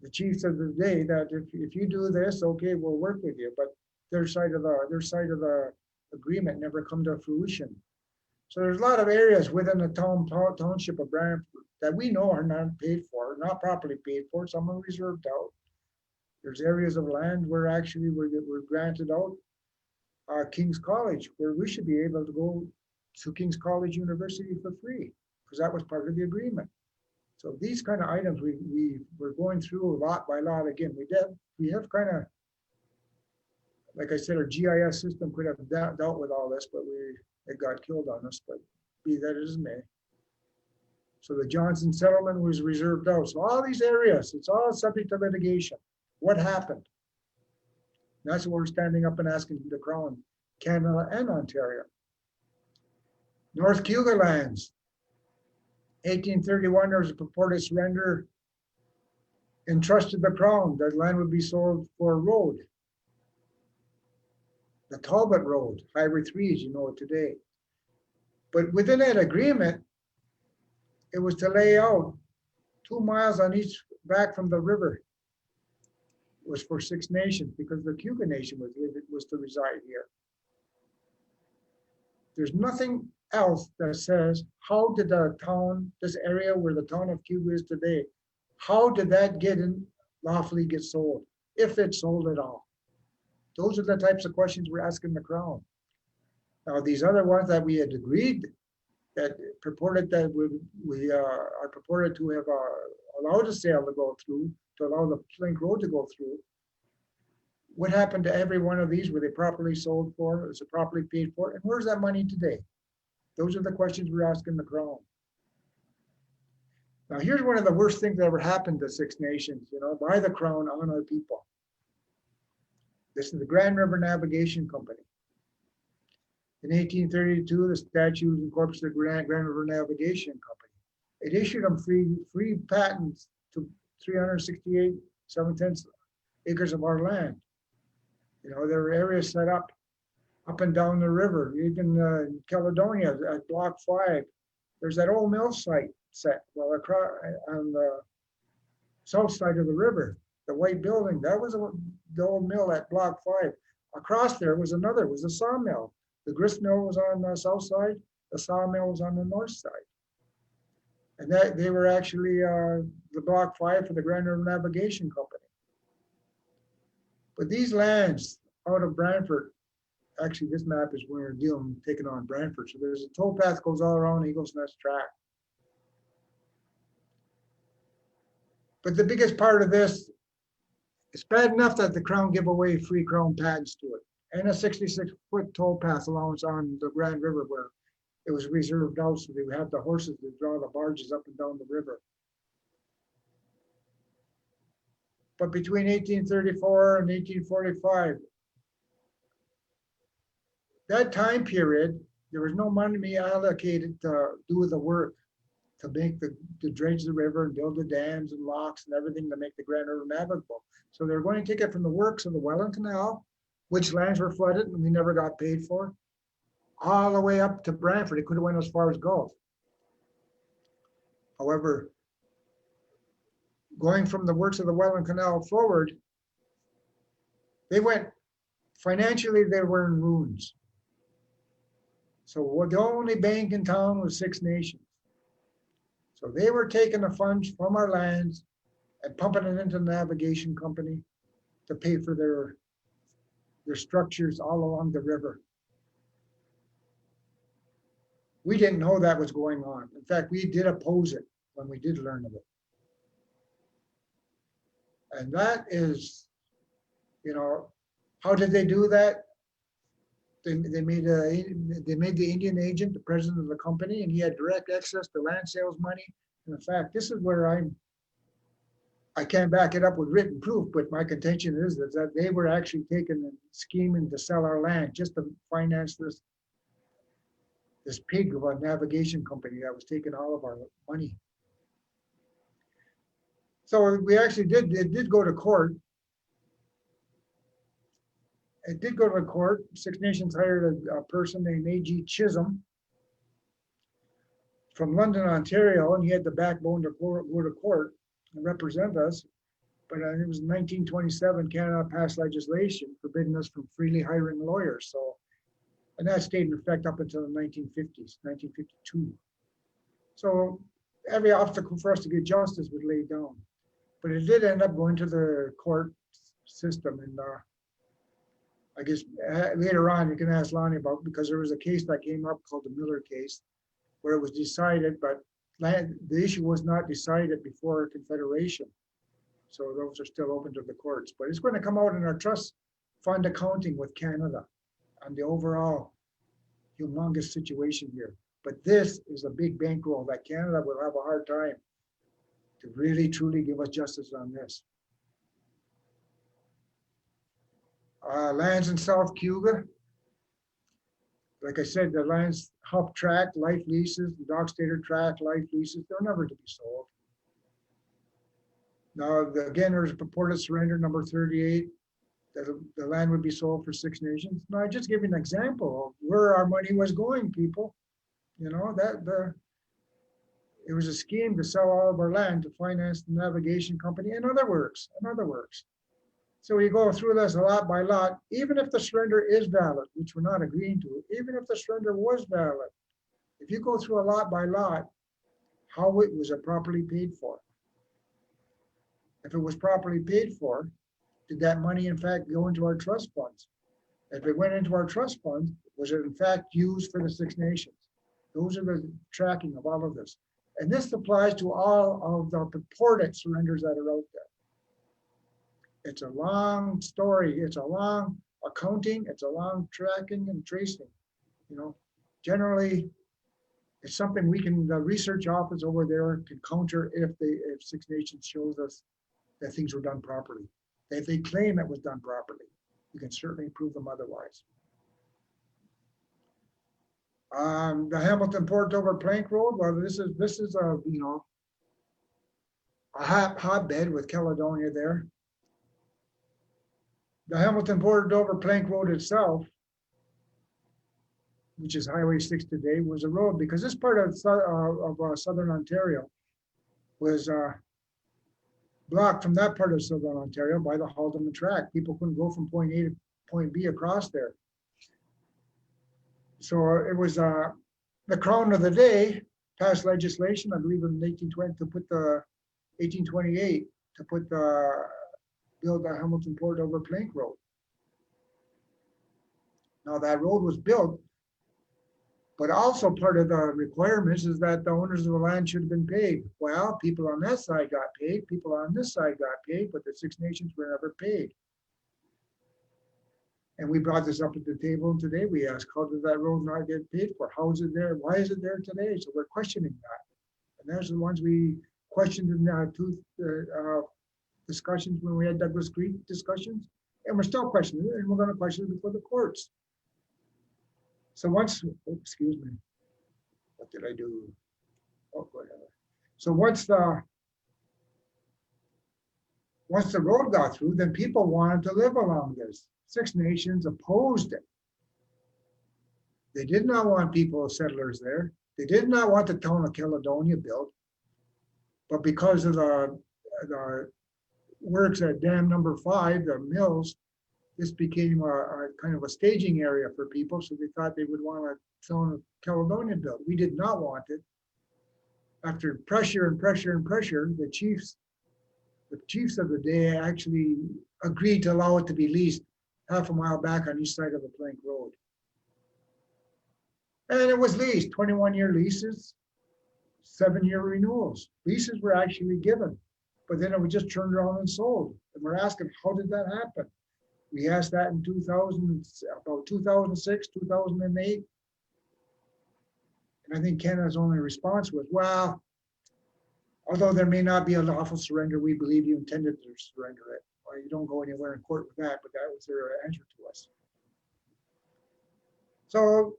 the chiefs of the day that if you do this, okay, we'll work with you. But their side of the agreement never come to fruition. So there's a lot of areas within the township of Brantford that we know are not paid for, not properly paid for. Some are reserved out. There's areas of land where actually we're granted out King's College, where we should be able to go to King's College University for free, because that was part of the agreement. So these kind of items we're going through lot by lot. Again, we have kind of, like I said, our GIS system could have dealt with all this, but it got killed on us, but be that as it may. So the Johnson settlement was reserved out. So all these areas, it's all subject to litigation. What happened? That's what we're standing up and asking the Crown, Canada and Ontario. North Cuga lands, 1831, there was a purported surrender entrusted the Crown that land would be sold for a road. The Talbot Road, Highway 3 as you know it today. But within that agreement, it was to lay out 2 miles on each back from the river. It was for Six Nations because the Cuga Nation was to reside here. There's nothing else that says, how did the town, this area where the town of Cuga is today, how did that lawfully get sold, if it's sold at all? Those are the types of questions we're asking the Crown. Now, these other ones that we had agreed that purported that we are purported to have allowed the sale to go through, to allow the Flink Road to go through. What happened to every one of these? Were they properly sold for? Was it properly paid for? And where's that money today? Those are the questions we're asking the Crown. Now, here's one of the worst things that ever happened to Six Nations, you know, by the Crown on our people. This is the Grand River Navigation Company. In 1832, the statute incorporated the Grand River Navigation Company. It issued them free patents to 368 7/10 acres of our land. You know, there were areas set up and down the river, even in Caledonia at Block 5. There's that old mill site set well across on the south side of the river. The white building, that was the old mill at Block 5. Across there was another, was a sawmill. The grist mill was on the south side, the sawmill was on the north side. And that they were actually the Block 5 for the Grand River Navigation Company. But these lands out of Brantford, actually this map is where we're dealing, taking on Brantford. So there's a towpath goes all around Eagles Nest Track. But the biggest part of this, it's bad enough that the Crown give away free Crown patents to it, and a 66-foot towpath allowance on the Grand River where it was reserved out, so they would have the horses to draw the barges up and down the river. But between 1834 and 1845, that time period, there was no money allocated to do the work, to make to dredge the river and build the dams and locks and everything to make the Grand River navigable. So they're going to take it from the works of the Welland Canal, which lands were flooded and we never got paid for, all the way up to Brantford. It could have went as far as Gulf. However, going from the works of the Welland Canal forward, they went, financially, they were in ruins. So the only bank in town was Six Nations. So they were taking the funds from our lands and pumping it into the navigation company to pay for their structures all along the river. We didn't know that was going on. In fact, we did oppose it when we did learn of it. And that is, you know, how did they do that? They made the Indian agent the president of the company, and he had direct access to land sales money. And in fact, this is where I can't back it up with written proof, but my contention is that they were actually taking and scheming to sell our land just to finance this pig of a navigation company that was taking all of our money. So we actually it did go to court. It did go to the court. Six Nations hired a person named A.G. Chisholm from London, Ontario, and he had the backbone to go to court and represent us. But it was in 1927, Canada passed legislation forbidding us from freely hiring lawyers. So, and that stayed in effect up until the 1950s, 1952. So every obstacle for us to get justice was laid down. But it did end up going to the court system. And I guess later on you can ask Lonnie about, because there was a case that came up called the Miller case where it was decided, but the issue was not decided before Confederation. So those are still open to the courts, but it's going to come out in our trust fund accounting with Canada on the overall humongous situation here. But this is a big bankroll that Canada will have a hard time to really truly give us justice on this. Lands in South Cuba. Like I said, the lands, Huff Track, life leases, the Dockstader Track, life leases, they're never to be sold. Now, again, there's a purported surrender number 38, that the land would be sold for Six Nations. Now, I just give you an example of where our money was going, people. You know, it was a scheme to sell all of our land to finance the navigation company and other works, So we go through this a lot by lot, even if the surrender is valid, which we're not agreeing to, even if the surrender was valid, if you go through a lot by lot, how was it properly paid for? If it was properly paid for, did that money in fact go into our trust funds? If it went into our trust funds, was it in fact used for the Six Nations? Those are the tracking of all of this. And this applies to all of the purported surrenders that are out there. It's a long story. It's a long accounting. It's a long tracking and tracing. You know, generally, it's something we can, the research office over there can counter if Six Nations shows us that things were done properly. If they claim it was done properly, we can certainly prove them otherwise. The Hamilton Port over Plank Road, well, this is a, a hotbed with Caledonia there. The Hamilton Port over Plank Road itself, which is Highway 6 today, was a road because this part of Southern Ontario was blocked from that part of Southern Ontario by the Haldeman track. People couldn't go from point A to point B across there. So it was the crown of the day, passed legislation, I believe in 1820 to put the 1828 to put the build the Hamilton Port over Plank Road. Now that road was built, but also part of the requirements is that the owners of the land should have been paid. Well, people on that side got paid, people on this side got paid, but the Six Nations were never paid. And we brought this up at the table today. We asked, how did that road not get paid for? How is it there? Why is it there today? So we're questioning that. And there's the ones we questioned in two discussions when we had Douglas Creek discussions. And we're still questioning it, and we're going to question it before the courts. So once, oh, excuse me, what did I do? Oh, whatever. So once the road got through, then people wanted to live along this. Six Nations opposed it. They did not want people, settlers there. They did not want the town of Caledonia built. But because of the works at dam number 5, the mills, this became a kind of a staging area for people. So they thought they would want a town of Caledonia built. We did not want it. After pressure and pressure and pressure, the chiefs of the day actually agreed to allow it to be leased half a mile back on each side of the Plank Road. And it was leased, 21-year leases, 7-year renewals. Leases were actually given, but then it was just turned around and sold. And we're asking, how did that happen? We asked that in 2006, 2008. And I think Canada's only response was, well, although there may not be a lawful surrender, we believe you intended to surrender it. Or you don't go anywhere in court with that, but that was their answer to us. So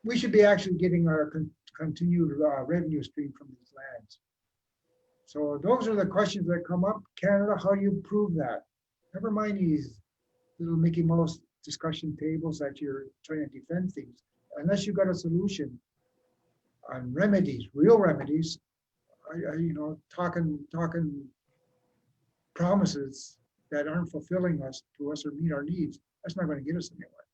we should be actually getting our continued revenue stream from these lands. So those are the questions that come up. Canada, how do you prove that? Never mind these little Mickey Mouse discussion tables that you're trying to defend things. Unless you've got a solution on remedies, real remedies, talking promises that aren't fulfilling us to us or meet our needs, that's not going to get us anywhere.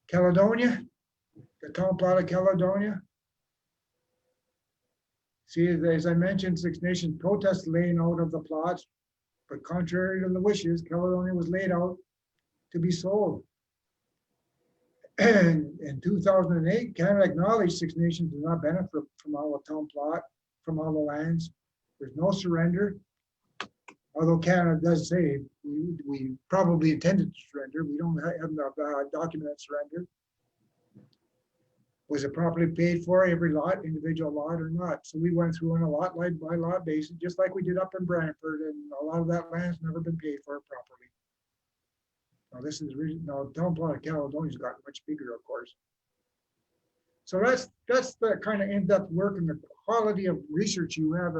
Caledonia, the town plot of Caledonia. See, as I mentioned, Six Nations protest laying out of the plots, but contrary to the wishes, Caledonia was laid out to be sold. And in 2008, Canada acknowledged Six Nations do not benefit from all the town plot, from all the lands. There's no surrender. Although Canada does say we probably intended to surrender, we don't have the documented surrender. Was it properly paid for, every lot, individual lot or not? So we went through on a lot by lot basis, just like we did up in Brantford, and a lot of that land's never been paid for properly. Now this is now town plot of Caledonia's gotten much bigger, of course. So that's the kind of in-depth work and the quality of research you have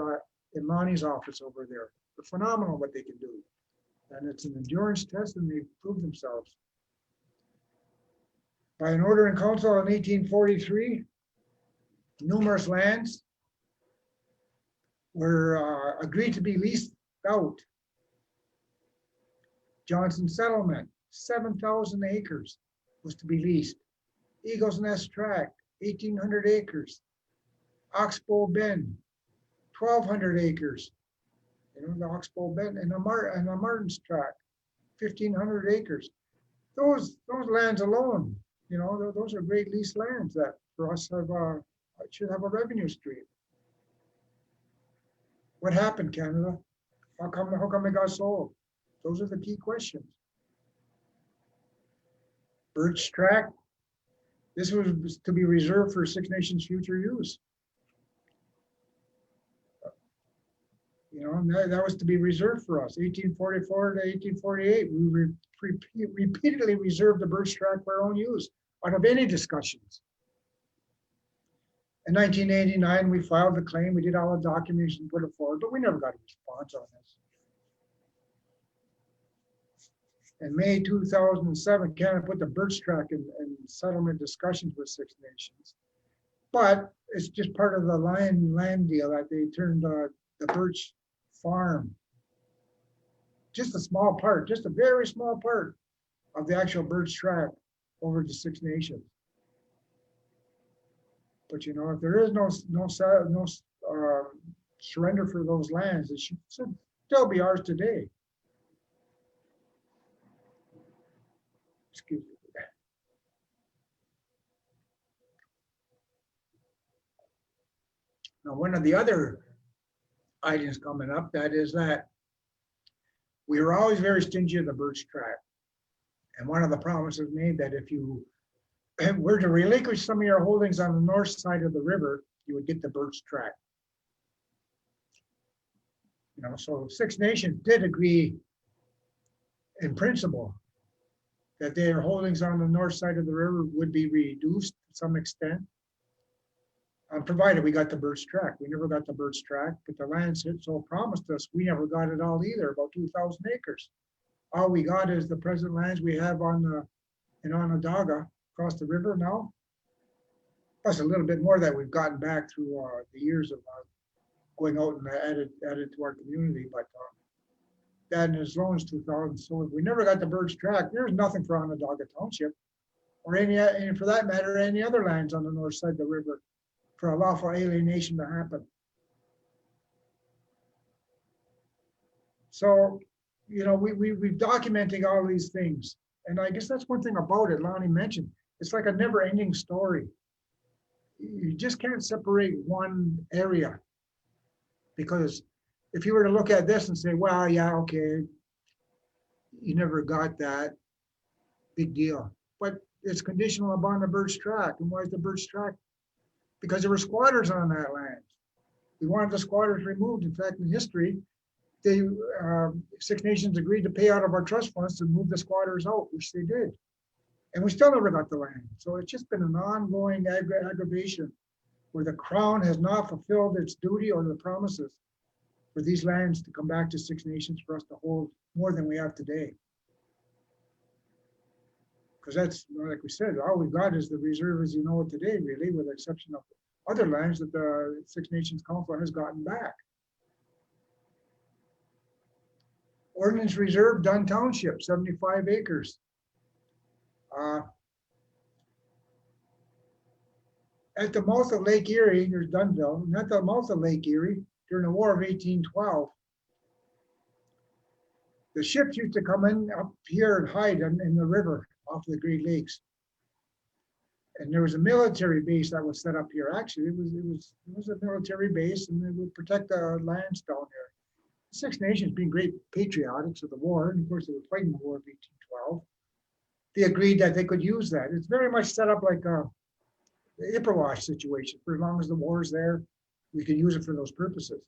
in Lonnie's office over there. They're phenomenal what they can do. And it's an endurance test, and they've proved themselves. By an order in council in 1843, numerous lands were agreed to be leased out. Johnson Settlement, 7,000 acres was to be leased. Eagles Nest Tract, 1,800 acres. Oxbow Bend, 1,200 acres. The Oxbow Bend and the Martin's Tract, 1,500 acres. Those lands alone, those are great leased lands that for us should have a revenue stream. What happened, Canada? How come it got sold? Those are the key questions. Birch Tract, this was to be reserved for Six Nations future use. And that was to be reserved for us. 1844 to 1848, we repeatedly reserved the Birch Tract for our own use. out of any discussions. In 1989, we filed the claim, we did all the documentation, put it forward, but we never got a response on this. In May 2007, Canada put the birch track in settlement discussions with Six Nations. But it's just part of the land deal that they turned the birch farm, just a small part, just a very small part of the actual birch track over to Six Nations. But you know, if there is no surrender for those lands, it should still be ours today. Excuse me. Now, one of the other items coming up, that is that we were always very stingy of the birch tract. And one of the promises made that if you were to relinquish some of your holdings on the north side of the river, you would get the birch tract. You know, so Six Nations did agree in principle that their holdings on the north side of the river would be reduced to some extent, provided we got the birch tract. We never got the birch tract, but the land so promised us, we never got it all either, about 2,000 acres. All we got is the present lands we have on the, in Onondaga, across the river now, plus a little bit more that we've gotten back through the years of going out and added to our community. But that and as long as 2000, so if we never got the birch tract, there's nothing for Onondaga Township, or any, and for that matter, any other lands on the north side of the river for a lawful alienation to happen. So, you know, we're documenting all these things. And I guess that's one thing about it, Lonnie mentioned. It's like a never-ending story. You just can't separate one area. Because if you were to look at this and say, well, yeah, okay, you never got that, big deal. But it's conditional upon the birch tract. And why is the birch tract? Because there were squatters on that land. We wanted the squatters removed. In fact, in history, they Six Nations agreed to pay out of our trust funds to move the squatters out, which they did. And we still never got the land. So it's just been an ongoing aggravation where the Crown has not fulfilled its duty or the promises for these lands to come back to Six Nations for us to hold more than we have today. Because that's, like we said, all we've got is the reserve as you know it today, really, with the exception of other lands that the Six Nations Council has gotten back. Ordnance Reserve, Dunn Township, 75 acres. At the mouth of Lake Erie, there's Dunnville, and at the mouth of Lake Erie, during the War of 1812, the ships used to come in up here and hide in the river off the Great Lakes. And there was a military base that was set up here. Actually, it was a military base, and it would protect the lands down there. The Six Nations, being great patriotics of the war, and of course they were fighting the War of 1812, they agreed that they could use that. It's very much set up like the Ipperwash situation. For as long as the war is there, we can use it for those purposes.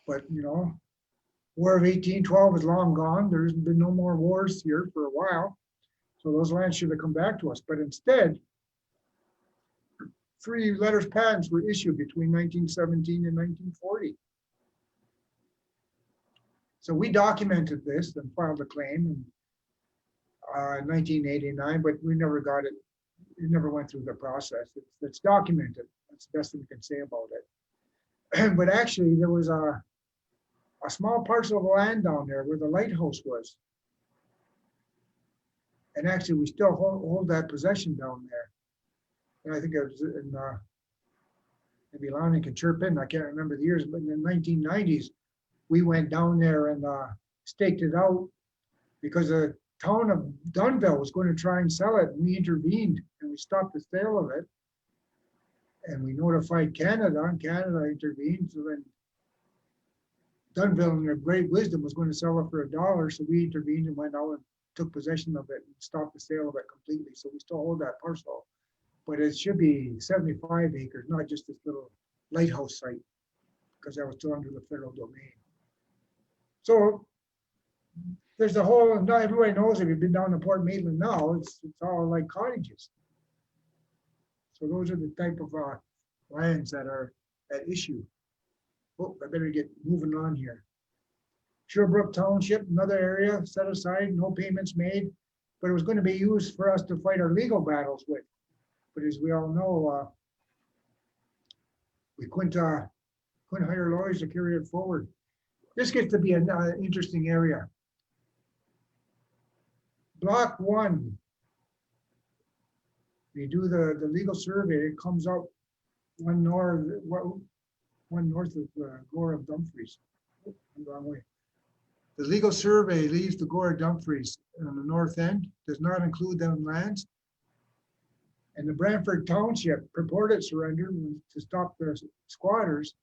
But you know, War of 1812 is long gone. There's been no more wars here for a while. So those lands should have come back to us. But instead, 3 letters patents were issued between 1917 and 1940. So we documented this and filed a claim in 1989, but we never got it. It never went through the process. It's documented. That's the best thing we can say about it. But actually, there was a small parcel of land down there where the lighthouse was. And actually, we still hold that possession down there. And I think it was in, maybe Lonnie can chirp in, I can't remember the years, but in the 1990s, we went down there and staked it out because the town of Dunnville was going to try and sell it. And we intervened and we stopped the sale of it. And we notified Canada, and Canada intervened. So then Dunnville, in their great wisdom, was going to sell it for $1. So we intervened and went out and took possession of it and stopped the sale of it completely. So we still hold that parcel. But it should be 75 acres, not just this little lighthouse site, because that was still under the federal domain. So there's a whole, not everybody knows if you've been down to Port Maitland now, it's all like cottages. So those are the type of lands that are at issue. Oh, I better get moving on here. Sherbrooke Township, another area set aside, no payments made, but it was going to be used for us to fight our legal battles with. But as we all know, we couldn't hire lawyers to carry it forward. This gets to be an interesting area. Block 1, you do the legal survey, it comes up one north of Gore of Dumfries. Oh, I'm the wrong way. The legal survey leaves the Gore of Dumfries on the north end, does not include them lands. And the Brantford Township purported surrender to stop the squatters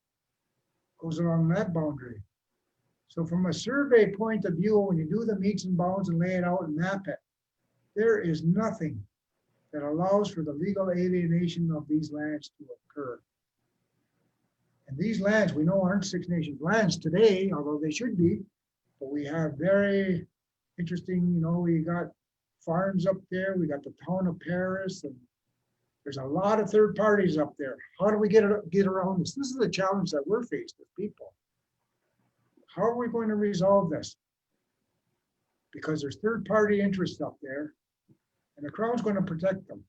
goes along that boundary. So from a survey point of view, when you do the meets and bounds and lay it out and map it, there is nothing that allows for the legal alienation of these lands to occur. And these lands, we know aren't Six Nations lands today, although they should be, but we have very interesting, we got farms up there, we got the town of Paris, and there's a lot of third parties up there. How do we get around this? This is the challenge that we're faced with people. How are we going to resolve this? Because there's third party interests up there, and the Crown's going to protect them.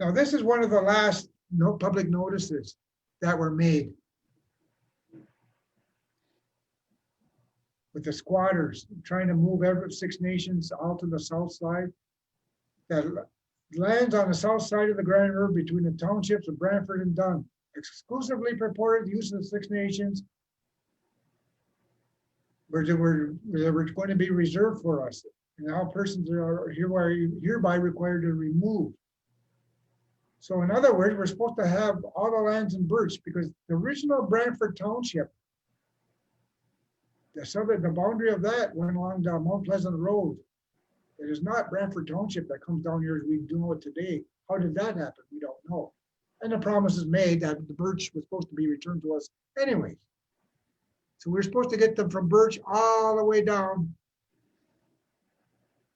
Now, this is one of the last public notices that were made with the squatters trying to move every Six Nations out to the south side. That lands on the south side of the Grand River between the townships of Brantford and Dunn, exclusively purported use of the Six Nations, were going to be reserved for us. And all persons are hereby required to remove. So in other words, we're supposed to have all the lands in Birch, because the original Brantford Township, the boundary of that went along down Mount Pleasant Road. It is not Brantford Township that comes down here as we do it today. How did that happen? We don't know. And the promise is made that the Birch was supposed to be returned to us anyway. So we're supposed to get them from Birch all the way down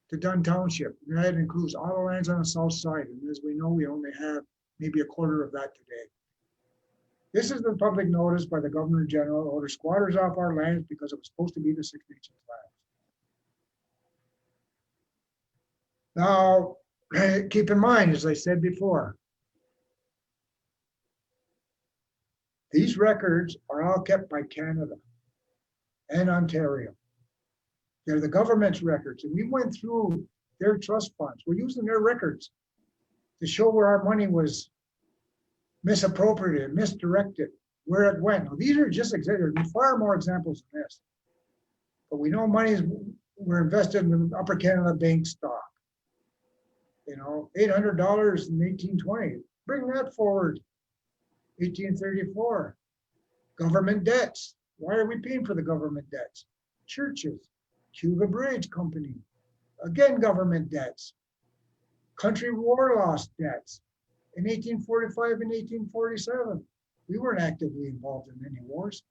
to Dunn Township. And that includes all the lands on the south side. And as we know, we only have maybe a quarter of that today. This is the public notice by the Governor General, order squatters off our lands because it was supposed to be the Six Nations lands. Now, keep in mind, as I said before, these records are all kept by Canada and Ontario. They're the government's records, and we went through their trust funds. We're using their records to show where our money was misappropriated, misdirected, where it went. Now, these are just examples. There's far more examples than this. But we know monies were invested in the Upper Canada Bank stock. $800 in 1820. Bring that forward. 1834. Government debts. Why are we paying for the government debts? Churches. Cuba Bridge Company. Again, government debts. Country war loss debts. In 1845 and 1847. We weren't actively involved in any wars.